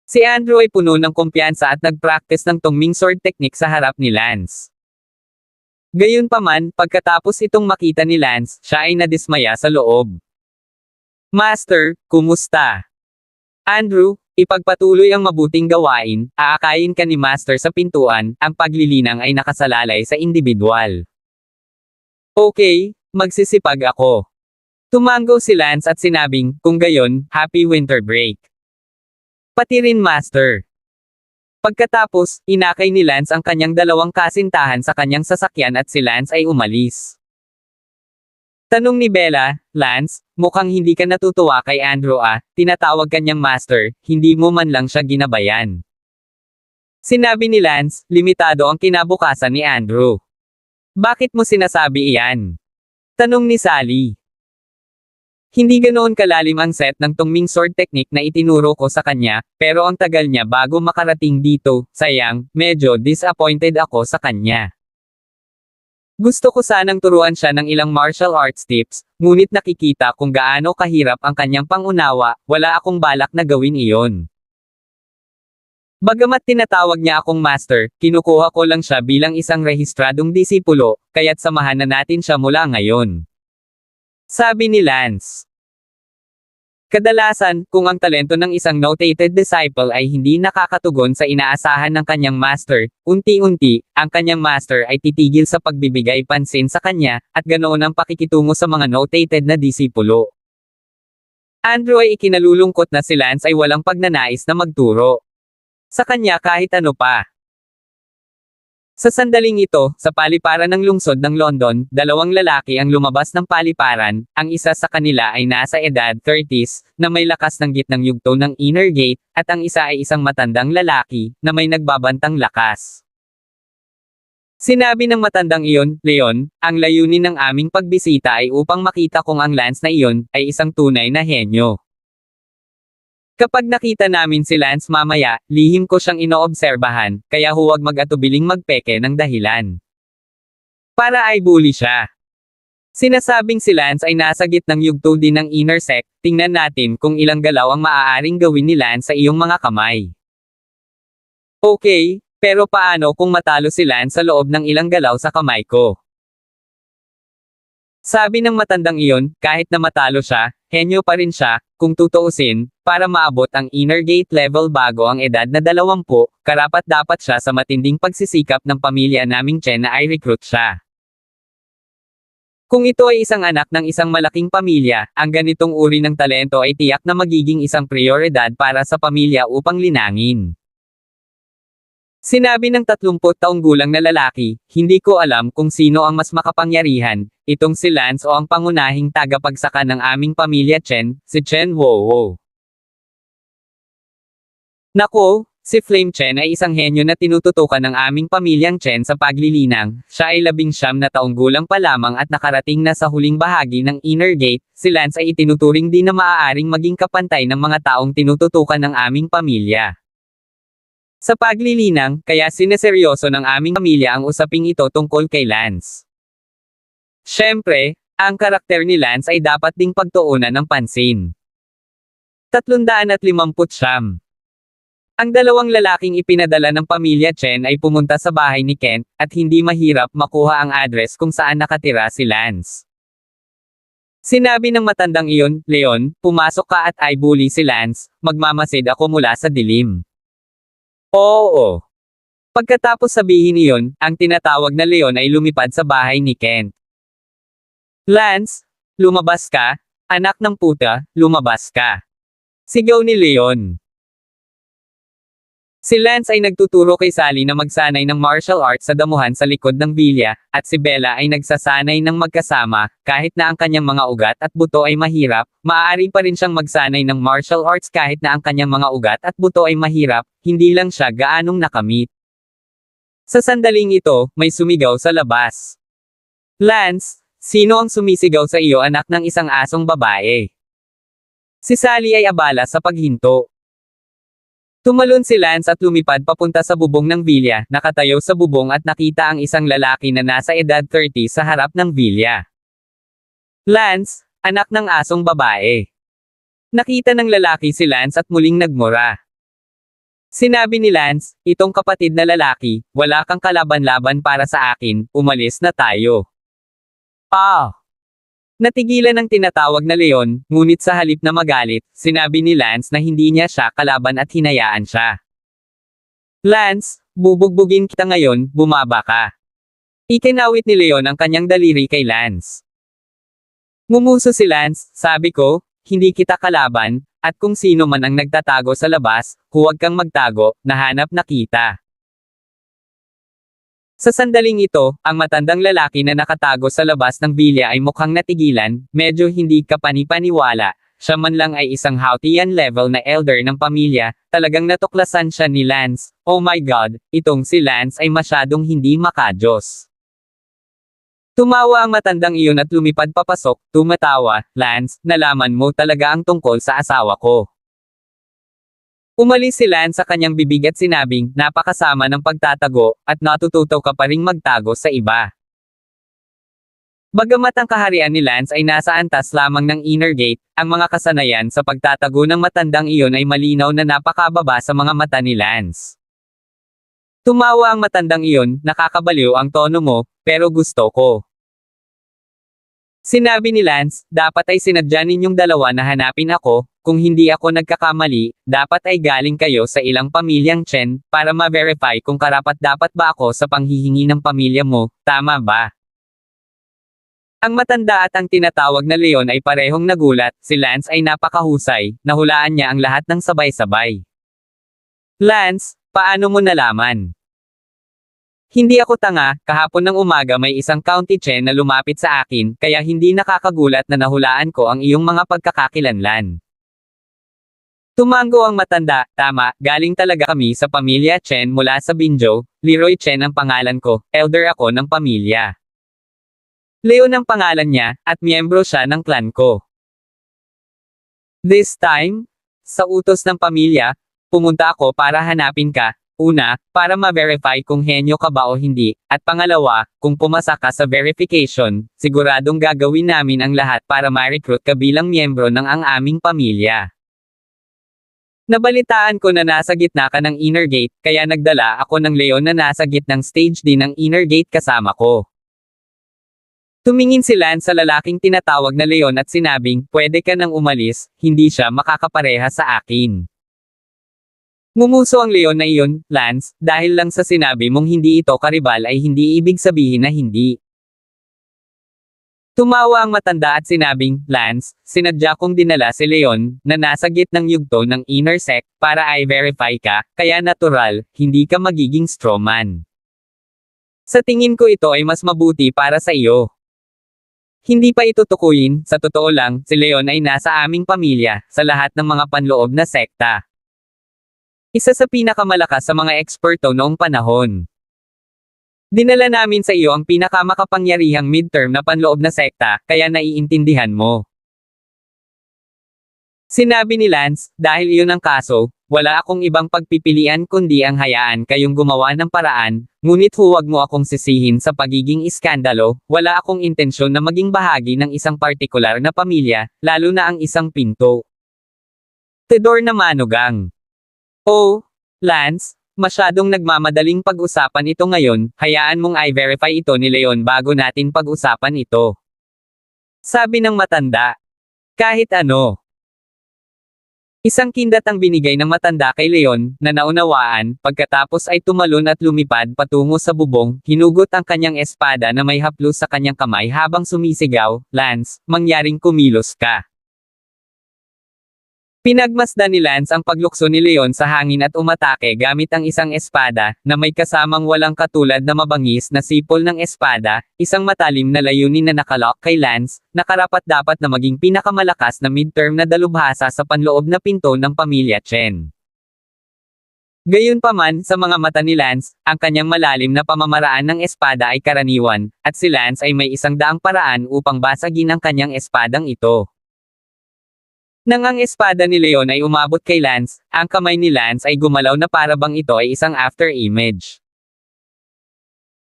Si Andrew ay puno ng kumpiyansa at nag-practice ng tungming sword technique sa harap ni Lance. Gayunpaman, pagkatapos itong makita ni Lance, siya ay nadismaya sa loob. Master, kumusta? Andrew, ipagpatuloy ang mabuting gawain, aakayin ka ni Master sa pintuan, ang paglilinang ay nakasalalay sa individual. Okay, magsisipag ako. Tumango si Lance at sinabing, kung gayon, happy winter break. Pati rin Master. Pagkatapos, inakay ni Lance ang kanyang 2 kasintahan sa kanyang sasakyan at si Lance ay umalis. Tanong ni Bella, Lance, mukhang hindi ka natutuwa kay Andrew tinatawag kanyang Master, hindi mo man lang siya ginabayan. Sinabi ni Lance, limitado ang kinabukasan ni Andrew. Bakit mo sinasabi iyan? Tanong ni Sally. Hindi ganoon kalalim ang set ng tungming sword technique na itinuro ko sa kanya, pero ang tagal niya bago makarating dito, sayang, medyo disappointed ako sa kanya. Gusto ko sanang turuan siya ng ilang martial arts tips, ngunit nakikita kung gaano kahirap ang kanyang pangunawa, wala akong balak na gawin iyon. Bagamat tinatawag niya akong master, kinukuha ko lang siya bilang isang rehistradong disipulo, kaya't samahan na natin siya mula ngayon. Sabi ni Lance. Kadalasan, kung ang talento ng isang notated disciple ay hindi nakakatugon sa inaasahan ng kanyang master, unti-unti, ang kanyang master ay titigil sa pagbibigay pansin sa kanya, at ganoon ang pakikitungo sa mga notated na disipulo. Andrew ay ikinalulungkot na si Lance ay walang pagnanais na magturo sa kanya kahit ano pa. Sa sandaling ito, sa paliparan ng lungsod ng London, 2 lalaki ang lumabas ng paliparan, ang isa sa kanila ay nasa edad 30s, na may lakas ng gitnang yugto ng Inner Gate, at ang isa ay isang matandang lalaki, na may nagbabantang lakas. Sinabi ng matandang iyon, Leon, ang layunin ng aming pagbisita ay upang makita kung ang Lance na iyon, ay isang tunay na henyo. Kapag nakita namin si Lance mamaya, lihim ko siyang inoobserbahan, kaya huwag mag-atubiling magpeke ng dahilan. Para ay bully siya. Sinasabing si Lance ay nasa gitnang yugto din ng inner sect, tingnan natin kung ilang galaw ang maaaring gawin ni Lance sa iyong mga kamay. Okay, pero paano kung matalo si Lance sa loob ng ilang galaw sa kamay ko? Sabi ng matandang iyon, kahit na matalo siya, henyo pa rin siya, kung tutuusin, para maabot ang inner gate level bago ang edad na 20, karapat-dapat siya sa matinding pagsisikap ng pamilya naming Chen na ay recruit siya. Kung ito ay isang anak ng isang malaking pamilya, ang ganitong uri ng talento ay tiyak na magiging isang prioridad para sa pamilya upang linangin. Sinabi ng 30 taong gulang na lalaki, hindi ko alam kung sino ang mas makapangyarihan, itong si Lance o ang pangunahing tagapagsaka ng aming pamilya Chen, si Chen Wo. Nako, si Flame Chen ay isang henyo na tinututukan ng aming pamilyang Chen sa paglilinang, siya ay 19 na taong gulang pa lamang at nakarating na sa huling bahagi ng inner gate, si Lance ay itinuturing din na maaaring maging kapantay ng mga taong tinututukan ng aming pamilya. Sa paglilinang, kaya sineseryoso ng aming pamilya ang usaping ito tungkol kay Lance. Siyempre, ang karakter ni Lance ay dapat ding pagtuunan ng pansin. 350. Ang dalawang lalaking ipinadala ng pamilya Chen ay pumunta sa bahay ni Kent, at hindi mahirap makuha ang address kung saan nakatira si Lance. Sinabi ng matandang iyon, Leon, pumasok ka at ay bully si Lance, magmamasid ako mula sa dilim. Oo. Pagkatapos sabihin iyon, ang tinatawag na Leon ay lumipad sa bahay ni Kent. Lance, lumabas ka, anak ng puta, lumabas ka. Sigaw ni Leon. Si Lance ay nagtuturo kay Sally na magsanay ng martial arts sa damuhan sa likod ng bilya, at si Bella ay nagsasanay ng magkasama, kahit na ang kanyang mga ugat at buto ay mahirap, maaari pa rin siyang magsanay ng martial arts kahit na ang kanyang mga ugat at buto ay mahirap, hindi lang siya gaanong nakamit. Sa sandaling ito, may sumigaw sa labas. Lance, sino ang sumisigaw sa iyo anak ng isang asong babae? Si Sally ay abala sa paghinto. Tumalon si Lance at lumipad papunta sa bubong ng bilya, nakatayo sa bubong at nakita ang isang lalaki na nasa edad 30 sa harap ng bilya. Lance, anak ng asong babae. Nakita ng lalaki si Lance at muling nagmura. Sinabi ni Lance, itong kapatid na lalaki, wala kang kalaban-laban para sa akin, umalis na tayo. Natigilan ang tinatawag na Leon, ngunit sa halip na magalit, sinabi ni Lance na hindi niya siya kalaban at hinayaan siya. Lance, bubugbugin kita ngayon, bumaba ka. Ikinawit ni Leon ang kanyang daliri kay Lance. Ngumuso si Lance, sabi ko, hindi kita kalaban, at kung sino man ang nagtatago sa labas, huwag kang magtago, nahanap na kita. Sa sandaling ito, ang matandang lalaki na nakatago sa labas ng bilya ay mukhang natigilan, medyo hindi kapani-paniwala, siya man lang ay isang Hautian level na elder ng pamilya, talagang natuklasan siya ni Lance, oh my god, itong si Lance ay masyadong hindi makajos. Tumawa ang matandang iyon at lumipad papasok, tumatawa, Lance, nalaman mo talaga ang tungkol sa asawa ko. Umalis si Lance sa kanyang bibig at sinabing, napakasama ng pagtatago, at natututo ka pa ring magtago sa iba. Bagamat ang kaharian ni Lance ay nasa antas lamang ng inner gate, ang mga kasanayan sa pagtatago ng matandang iyon ay malinaw na napakababa sa mga mata ni Lance. Tumawa ang matandang iyon, nakakabaliw ang tono mo, pero gusto ko. Sinabi ni Lance, dapat ay sinadya ninyong dalawa na hanapin ako, kung hindi ako nagkakamali, dapat ay galing kayo sa ilang pamilyang Chen, para ma-verify kung karapat-dapat ba ako sa panghihingi ng pamilya mo, tama ba? Ang matanda at ang tinatawag na Leon ay parehong nagulat, si Lance ay napakahusay, nahulaan niya ang lahat ng sabay-sabay. Lance, paano mo nalaman? Hindi ako tanga, kahapon ng umaga may isang county Chen na lumapit sa akin, kaya hindi nakakagulat na nahulaan ko ang iyong mga pagkakakilanlan. Tumango ang matanda, tama, galing talaga kami sa pamilya Chen mula sa Binjo, Leroy Chen ang pangalan ko, elder ako ng pamilya. Leon ang pangalan niya, at miyembro siya ng clan ko. This time, Sa utos ng pamilya, pumunta ako para hanapin ka. Una, para ma-verify kung henyo ka ba o hindi, at pangalawa, kung pumasa ka sa verification, siguradong gagawin namin ang lahat para ma-recruit ka bilang miyembro ng ang aming pamilya. Nabalitaan ko na nasa gitna ka ng inner gate, kaya nagdala ako ng leon na nasa gitnang stage din ng inner gate kasama ko. Tumingin si Lance sa lalaking tinatawag na leon at sinabing, pwede ka nang umalis, hindi siya makakapareha sa akin. Ngumuso ang leon na iyon, Lance, dahil lang sa sinabi mong hindi ito karibal ay hindi ibig sabihin na hindi. Tumawa ang matanda at sinabing, Lance, sinadya kong dinala si Leon, na nasa gitnang yugto ng inner sect, para i-verify ka, kaya natural, hindi ka magiging strawman. Sa tingin ko ito ay mas mabuti para sa iyo. Hindi pa ito tukuyin, sa totoo lang, si Leon ay nasa aming pamilya, sa lahat ng mga panloob na sekta. Isa sa pinakamalakas sa mga eksperto noong panahon. Dinala namin sa iyo ang pinakamakapangyarihang midterm na panloob na sekta, kaya naiintindihan mo. Sinabi ni Lance, dahil iyon ang kaso, wala akong ibang pagpipilian kundi ang hayaan kayong gumawa ng paraan, ngunit huwag mo akong sisihin sa pagiging iskandalo, wala akong intensyon na maging bahagi ng isang partikular na pamilya, lalo na ang isang pinto. Tedor na manugang. Oh, Lance, masyadong nagmamadaling pag-usapan ito ngayon, hayaan mong i-verify ito ni Leon bago natin pag-usapan ito. Sabi ng matanda. Kahit ano. Isang kindat ang binigay ng matanda kay Leon, na naunawaan, pagkatapos ay tumalon at lumipad patungo sa bubong, hinugot ang kanyang espada na may haplos sa kanyang kamay habang sumisigaw, Lance, mangyaring kumilos ka. Pinagmasdan ni Lance ang paglukso ni Leon sa hangin at umatake gamit ang isang espada, na may kasamang walang katulad na mabangis na sipol ng espada, isang matalim na layunin na nakalock kay Lance, na karapat-dapat na maging pinakamalakas na midterm na dalubhasa sa panloob na pinto ng pamilya Chen. Gayunpaman, sa mga mata ni Lance, ang kanyang malalim na pamamaraan ng espada ay karaniwan, at si Lance ay may 100 paraan upang basagin ang kanyang espadang ito. Nang ang espada ni Leon ay umabot kay Lance, ang kamay ni Lance ay gumalaw na para bang ito ay isang after image.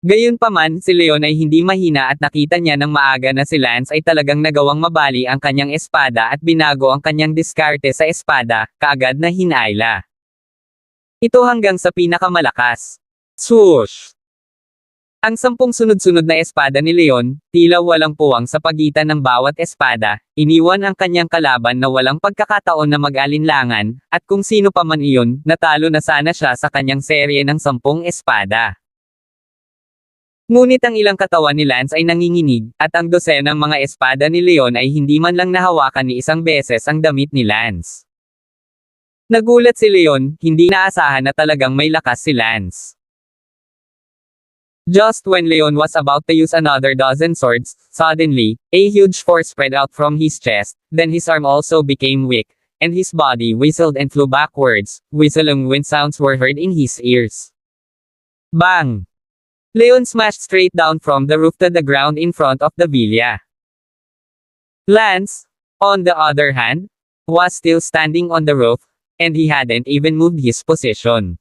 Gayunpaman, si Leon ay hindi mahina at nakita niya ng maaga na si Lance ay talagang nagawang mabali ang kanyang espada at binago ang kanyang diskarte sa espada, kaagad na hinayla. Ito hanggang sa pinakamalakas. Swoosh! Ang 10 sunod-sunod na espada ni Leon, tila walang puwang sa pagitan ng bawat espada, iniwan ang kanyang kalaban na walang pagkakataon na mag-alinlangan, at kung sino pa man iyon, natalo na sana siya sa kanyang serye ng 10 espada. Ngunit ang ilang katawan ni Lance ay nanginginig, at ang dosenang mga espada ni Leon ay hindi man lang nahawakan ni isang beses ang damit ni Lance. Nagulat si Leon, hindi naasahan na talagang may lakas si Lance. Just when Leon was about to use another dozen swords, suddenly, a huge force spread out from his chest, then his arm also became weak, and his body whistled and flew backwards, whistling wind sounds were heard in his ears. Bang! Leon smashed straight down from the roof to the ground in front of the villa. Lance, on the other hand, was still standing on the roof, and he hadn't even moved his position.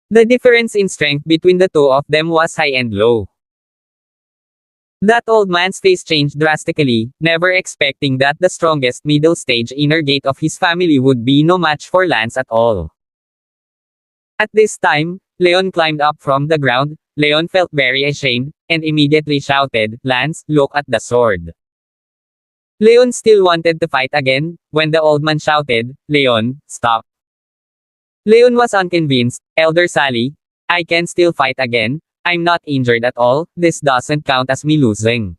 The difference in strength between the two of them was high and low. That old man's face changed drastically, never expecting that the strongest middle stage inner gate of his family would be no match for Lance at all. At this time, Leon climbed up from the ground. Leon felt very ashamed, and immediately shouted, Lance, look at the sword. Leon still wanted to fight again, when the old man shouted, Leon, stop. Leon was unconvinced. Elder Sally, I can still fight again, I'm not injured at all, this doesn't count as me losing.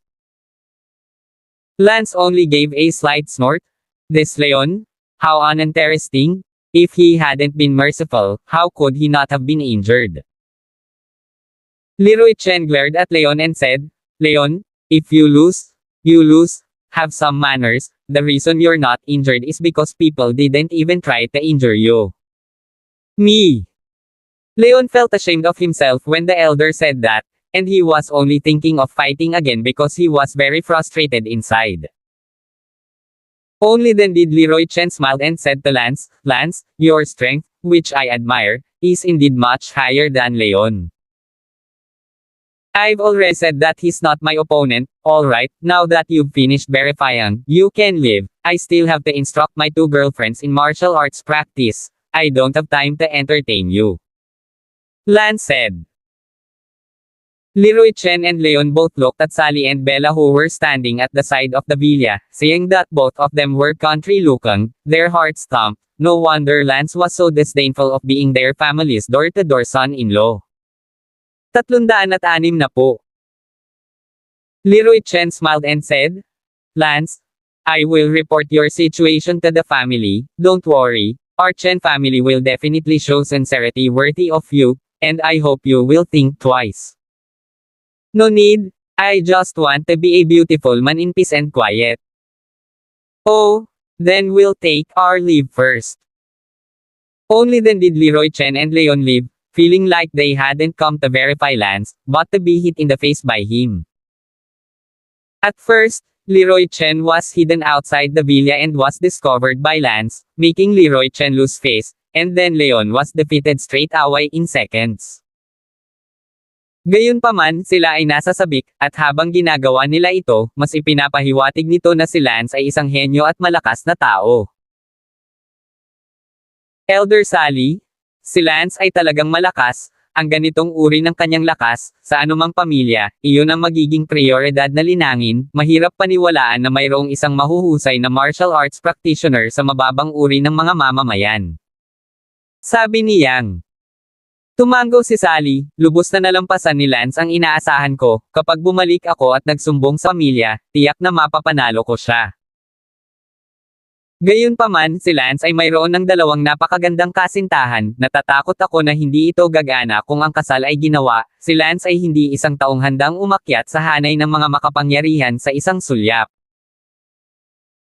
Lance only gave a slight snort. This Leon? How uninteresting. If he hadn't been merciful, how could he not have been injured? Leroy Chen glared at Leon and said, Leon, if you lose, have some manners, the reason you're not injured is because people didn't even try to injure you. Me. Leon felt ashamed of himself when the elder said that, and he was only thinking of fighting again because he was very frustrated inside. Only then did Leroy Chen smile and said to Lance, Lance, your strength, which I admire, is indeed much higher than Leon. I've already said that he's not my opponent. Alright, now that you've finished verifying, you can leave. I still have to instruct my two girlfriends in martial arts practice. I don't have time to entertain you. Lance said. Leroy Chen and Leon both looked at Sally and Bella who were standing at the side of the villa, saying that both of them were country-looking, their hearts thumped. No wonder Lance was so disdainful of being their family's door-to-door son-in-law. 306 na po. Leroy Chen smiled and said, Lance, I will report your situation to the family, don't worry, our Chen family will definitely show sincerity worthy of you, and I hope you will think twice. No need, I just want to be a beautiful man in peace and quiet. Oh, then we'll take our leave first. Only then did Leroy Chen and Leon leave, feeling like they hadn't come to verify Lance, but to be hit in the face by him. At first, Leroy Chen was hidden outside the villa and was discovered by Lance, making Leroy Chen lose face, and then Leon was defeated straight away in seconds. Gayunpaman, sila ay nasa sabik, at habang ginagawa nila ito, mas ipinapahiwatig nito na si Lance ay isang henyo at malakas na tao. Elder Sally, si Lance ay talagang malakas, ang ganitong uri ng kanyang lakas, sa anumang pamilya, iyon ang magiging prioridad na linangin, mahirap paniwalaan na mayroong isang mahuhusay na martial arts practitioner sa mababang uri ng mga mamamayan. Sabi ni Yang. Tumango si Sally, lubos na nalampasan ni Lance ang inaasahan ko, kapag bumalik ako at nagsumbong sa pamilya, tiyak na mapapanalo ko siya. Gayunpaman, si Lance ay mayroon ng dalawang napakagandang kasintahan, natatakot ako na hindi ito gagana kung ang kasal ay ginawa, si Lance ay hindi isang taong handang umakyat sa hanay ng mga makapangyarihan sa isang sulyap.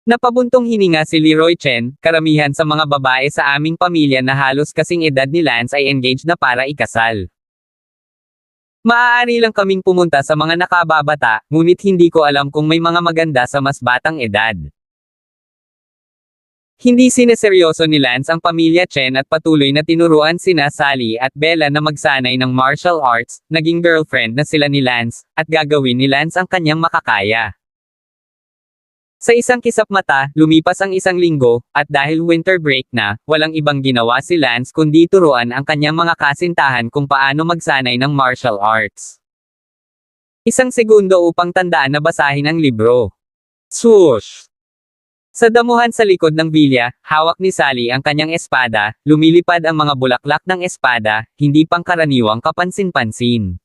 Napabuntong hininga si Leroy Chen, karamihan sa mga babae sa aming pamilya na halos kasing edad ni Lance ay engaged na para ikasal. Maaari lang kaming pumunta sa mga nakababata, ngunit hindi ko alam kung may mga maganda sa mas batang edad. Hindi sineseryoso ni Lance ang pamilya Chen at patuloy na tinuruan sina Sally at Bella na magsanay ng martial arts, naging girlfriend na sila ni Lance, at gagawin ni Lance ang kanyang makakaya. Sa isang kisap mata, lumipas ang isang linggo, at dahil winter break na, walang ibang ginawa si Lance kundi turuan ang kanyang mga kasintahan kung paano magsanay ng martial arts. Isang segundo upang tandaan na basahin ang libro. Swoosh! Sa damuhan sa likod ng villa, hawak ni Sally ang kanyang espada, lumilipad ang mga bulaklak ng espada, hindi pangkaraniwang kapansin-pansin.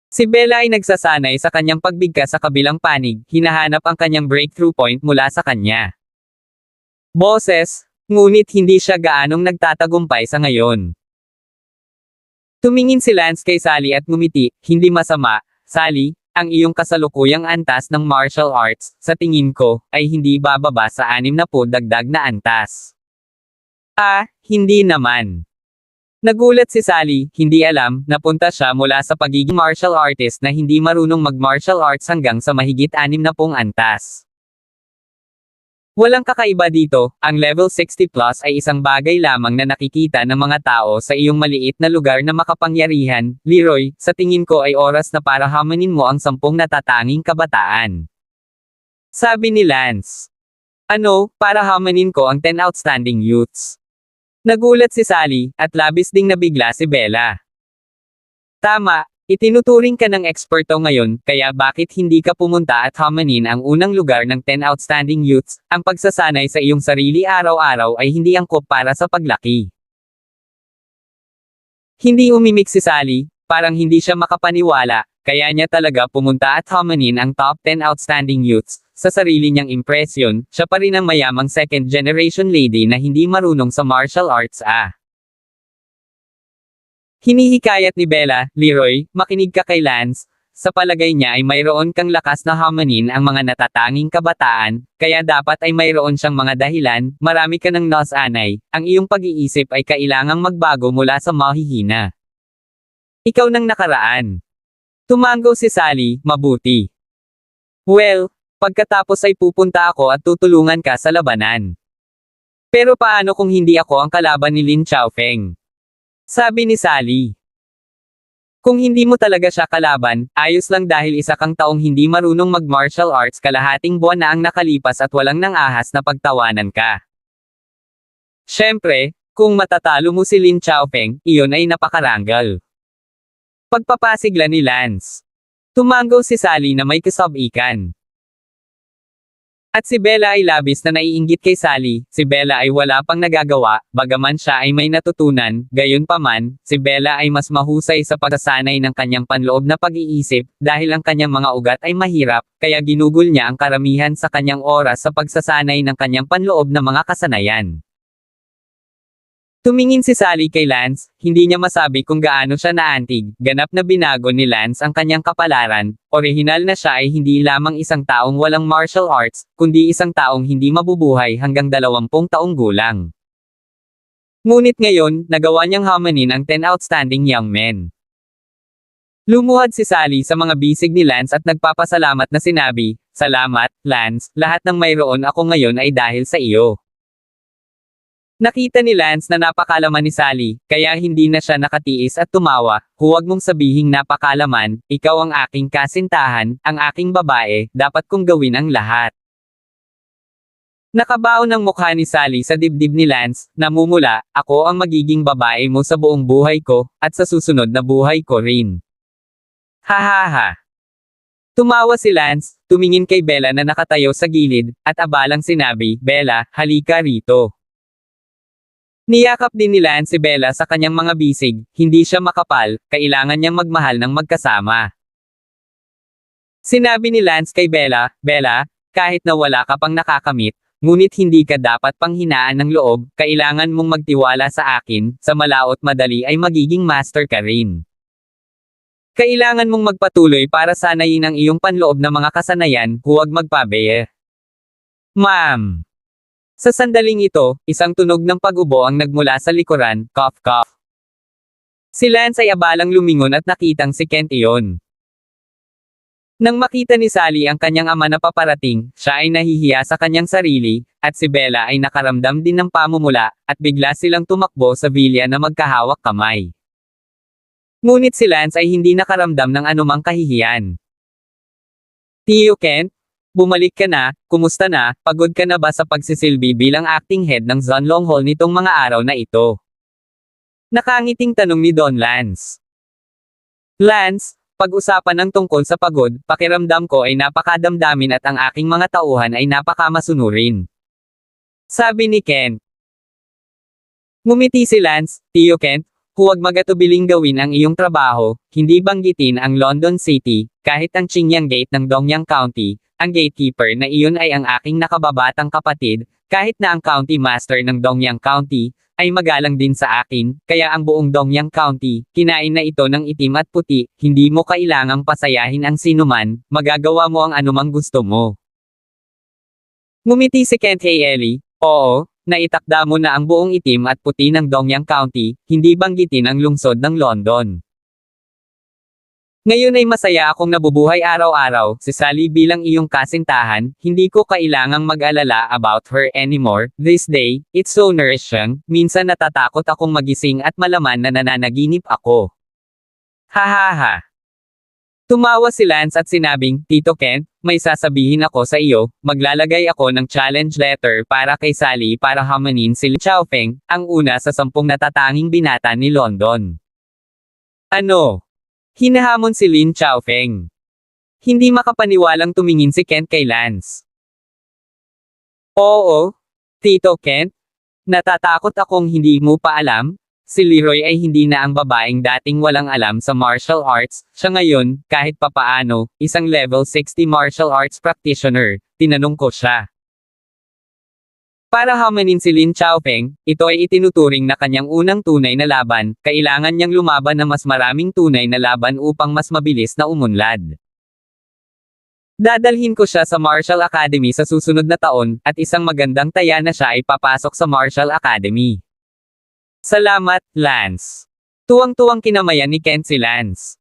Si Bella ay nagsasanay sa kanyang pagbigkas sa kabilang panig, hinahanap ang kanyang breakthrough point mula sa kanya. Boses, ngunit hindi siya gaanong nagtatagumpay sa ngayon. Tumingin si Lance kay Sally at ngumiti, hindi masama, Sally, ang iyong kasalukuyang antas ng martial arts, sa tingin ko, ay hindi bababa sa 60 dagdag na antas. Ah, hindi naman. Nagulat si Sally, hindi alam, napunta siya mula sa pagiging martial artist na hindi marunong mag-martial arts hanggang sa mahigit 60 antas. Walang kakaiba dito, ang level 60 plus ay isang bagay lamang na nakikita ng mga tao sa iyong maliit na lugar na makapangyarihan. Leroy, sa tingin ko ay oras na para hamanin mo ang 10 natatanging kabataan. Sabi ni Lance. Ano, para hamanin ko ang 10 outstanding youths? Nagulat si Sally, at labis ding nabigla si Bella. Tama, itinuturing ka ng eksperto ngayon, kaya bakit hindi ka pumunta at hamanin ang unang lugar ng 10 outstanding youths? Ang pagsasanay sa iyong sarili araw-araw ay hindi angkop para sa paglaki. Hindi umimik si Sally, parang hindi siya makapaniwala, kaya niya talaga pumunta at hamanin ang top 10 outstanding youths. Sa sarili niyang impresyon, siya pa rin ang mayamang second-generation lady na hindi marunong sa martial arts Hinihikayat ni Bella, Leroy, makinig ka kay Lance. Sa palagay niya ay mayroon kang lakas na hamanin ang mga natatanging kabataan, kaya dapat ay mayroon siyang mga dahilan, marami ka ng nasanay, ang iyong pag-iisip ay kailangang magbago mula sa mahihina. Ikaw nang nakaraan. Tumango si Sally, mabuti. Well, Pagkatapos ay pupunta ako at tutulungan ka sa labanan. Pero paano kung hindi ako ang kalaban ni Lin Chaofeng? Sabi ni Sally. Kung hindi mo talaga siya kalaban, ayos lang dahil isa kang taong hindi marunong mag-martial arts, kalahating buwan na ang nakalipas at walang nang-ahas na pagtawanan ka. Siyempre, kung matatalo mo si Lin Chaofeng, iyon ay napakaranggal. Pagpapasigla ni Lance. Tumango si Sally na may kasabikan. At si Bella ay labis na naiinggit kay Sally. Si Bella ay wala pang nagagawa, bagaman siya ay may natutunan. Gayunpaman, si Bella ay mas mahusay sa pagsasanay ng kanyang panloob na pag-iisip, dahil ang kanyang mga ugat ay mahirap, kaya ginugol niya ang karamihan sa kanyang oras sa pagsasanay ng kanyang panloob na mga kasanayan. Tumingin si Sally kay Lance, hindi niya masabi kung gaano siya naantig, ganap na binago ni Lance ang kanyang kapalaran. Orihinal na siya ay hindi lamang isang taong walang martial arts, kundi isang taong hindi mabubuhay hanggang 20 taong gulang. Ngunit ngayon, nagawa niyang hamanin ang 10 outstanding young men. Lumuhad si Sally sa mga bisig ni Lance at nagpapasalamat na sinabi, "Salamat, Lance, lahat ng mayroon ako ngayon ay dahil sa iyo." Nakita ni Lance na napakalaman ni Sally, kaya hindi na siya nakatiis at tumawa. "Huwag mong sabihing napakalaman, ikaw ang aking kasintahan, ang aking babae, dapat kong gawin ang lahat." Nakabaon ang mukha ni Sally sa dibdib ni Lance, namumula, "Ako ang magiging babae mo sa buong buhay ko, at sa susunod na buhay ko rin." Hahaha. Tumawa si Lance, tumingin kay Bella na nakatayo sa gilid, at abalang sinabi, "Bella, halika rito." Niyakap din ni Lance si Bella sa kanyang mga bisig, hindi siya makapal, kailangan niyang magmahal ng magkasama. Sinabi ni Lance kay Bella, "Bella, kahit na wala ka pang nakakamit, ngunit hindi ka dapat panghinaan ng loob, kailangan mong magtiwala sa akin, sa malaot madali ay magiging master ka rin. Kailangan mong magpatuloy para sanayin ang iyong panloob na mga kasanayan, huwag magpabaya." Ma'am. Sa sandaling ito, isang tunog ng pag-ubo ang nagmula sa likuran, cough cough. Si Lance ay abalang lumingon at nakitang si Kent iyon. Nang makita ni Sally ang kanyang ama na paparating, siya ay nahihiya sa kanyang sarili, at si Bella ay nakaramdam din ng pamumula, at bigla silang tumakbo sa villa na magkahawak kamay. Ngunit si Lance ay hindi nakaramdam ng anumang kahihiyan. "Tio Kent? Bumalik ka na, kumusta na, pagod ka na ba sa pagsisilbi bilang acting head ng Zhonlong Hall nitong mga araw na ito?" Nakangiting tanong ni Don Lance. "Lance, pag-usapan ng tungkol sa pagod, pakiramdam ko ay napakadamdamin at ang aking mga tauhan ay napakamasunurin." Sabi ni Kent. Ngumiti si Lance, "Tio Kent, huwag magatubiling gawin ang iyong trabaho, hindi banggitin ang London City, kahit ang Qingyang Gate ng Dongyang County. Ang gatekeeper na iyon ay ang aking nakababatang kapatid, kahit na ang county master ng Dongyang County, ay magalang din sa akin, kaya ang buong Dongyang County, kinain na ito ng itim at puti, hindi mo kailangang pasayahin ang sinuman, magagawa mo ang anumang gusto mo." Ngumiti si Kent kay Ellie, "Oo, naitakda mo na ang buong itim at puti ng Dongyang County, hindi banggitin ang lungsod ng London. Ngayon ay masaya akong nabubuhay araw-araw, si Sally bilang iyong kasintahan, hindi ko kailangang mag-alala about her anymore. This day, it's so nourishing, minsan natatakot akong magising at malaman na nananaginip ako." Hahaha. Tumawa si Lance at sinabing, "Tito Kent, may sasabihin ako sa iyo, maglalagay ako ng challenge letter para kay Sally para hamanin si Lin Chaofeng, ang una sa 10 natatanging binata ni London." "Ano?" Hinahamon si Lin Chaofeng. Hindi makapaniwalang tumingin si Kent kay Lance. "Oo, Tito Kent. Natatakot akong hindi mo pa alam. Si Leroy ay hindi na ang babaeng dating walang alam sa martial arts, siya ngayon, kahit papaano, isang level 60 martial arts practitioner." Tinanong ko siya. Para hamanin si Lin Chaofeng, ito ay itinuturing na kanyang unang tunay na laban, kailangan niyang lumaban na mas maraming tunay na laban upang mas mabilis na umunlad. Dadalhin ko siya sa Martial Academy sa susunod na taon, at isang magandang taya na siya ay papasok sa Martial Academy. "Salamat, Lance." Tuwang-tuwang kinamayan ni Kent si Lance.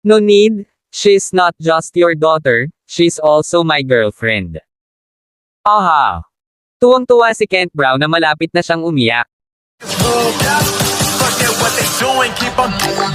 "No need, she's not just your daughter, She's also my girlfriend. Aha! Tuwang-tuwa si Kent Brown na malapit na siyang umiyak. Forget what they doing, keep on doing.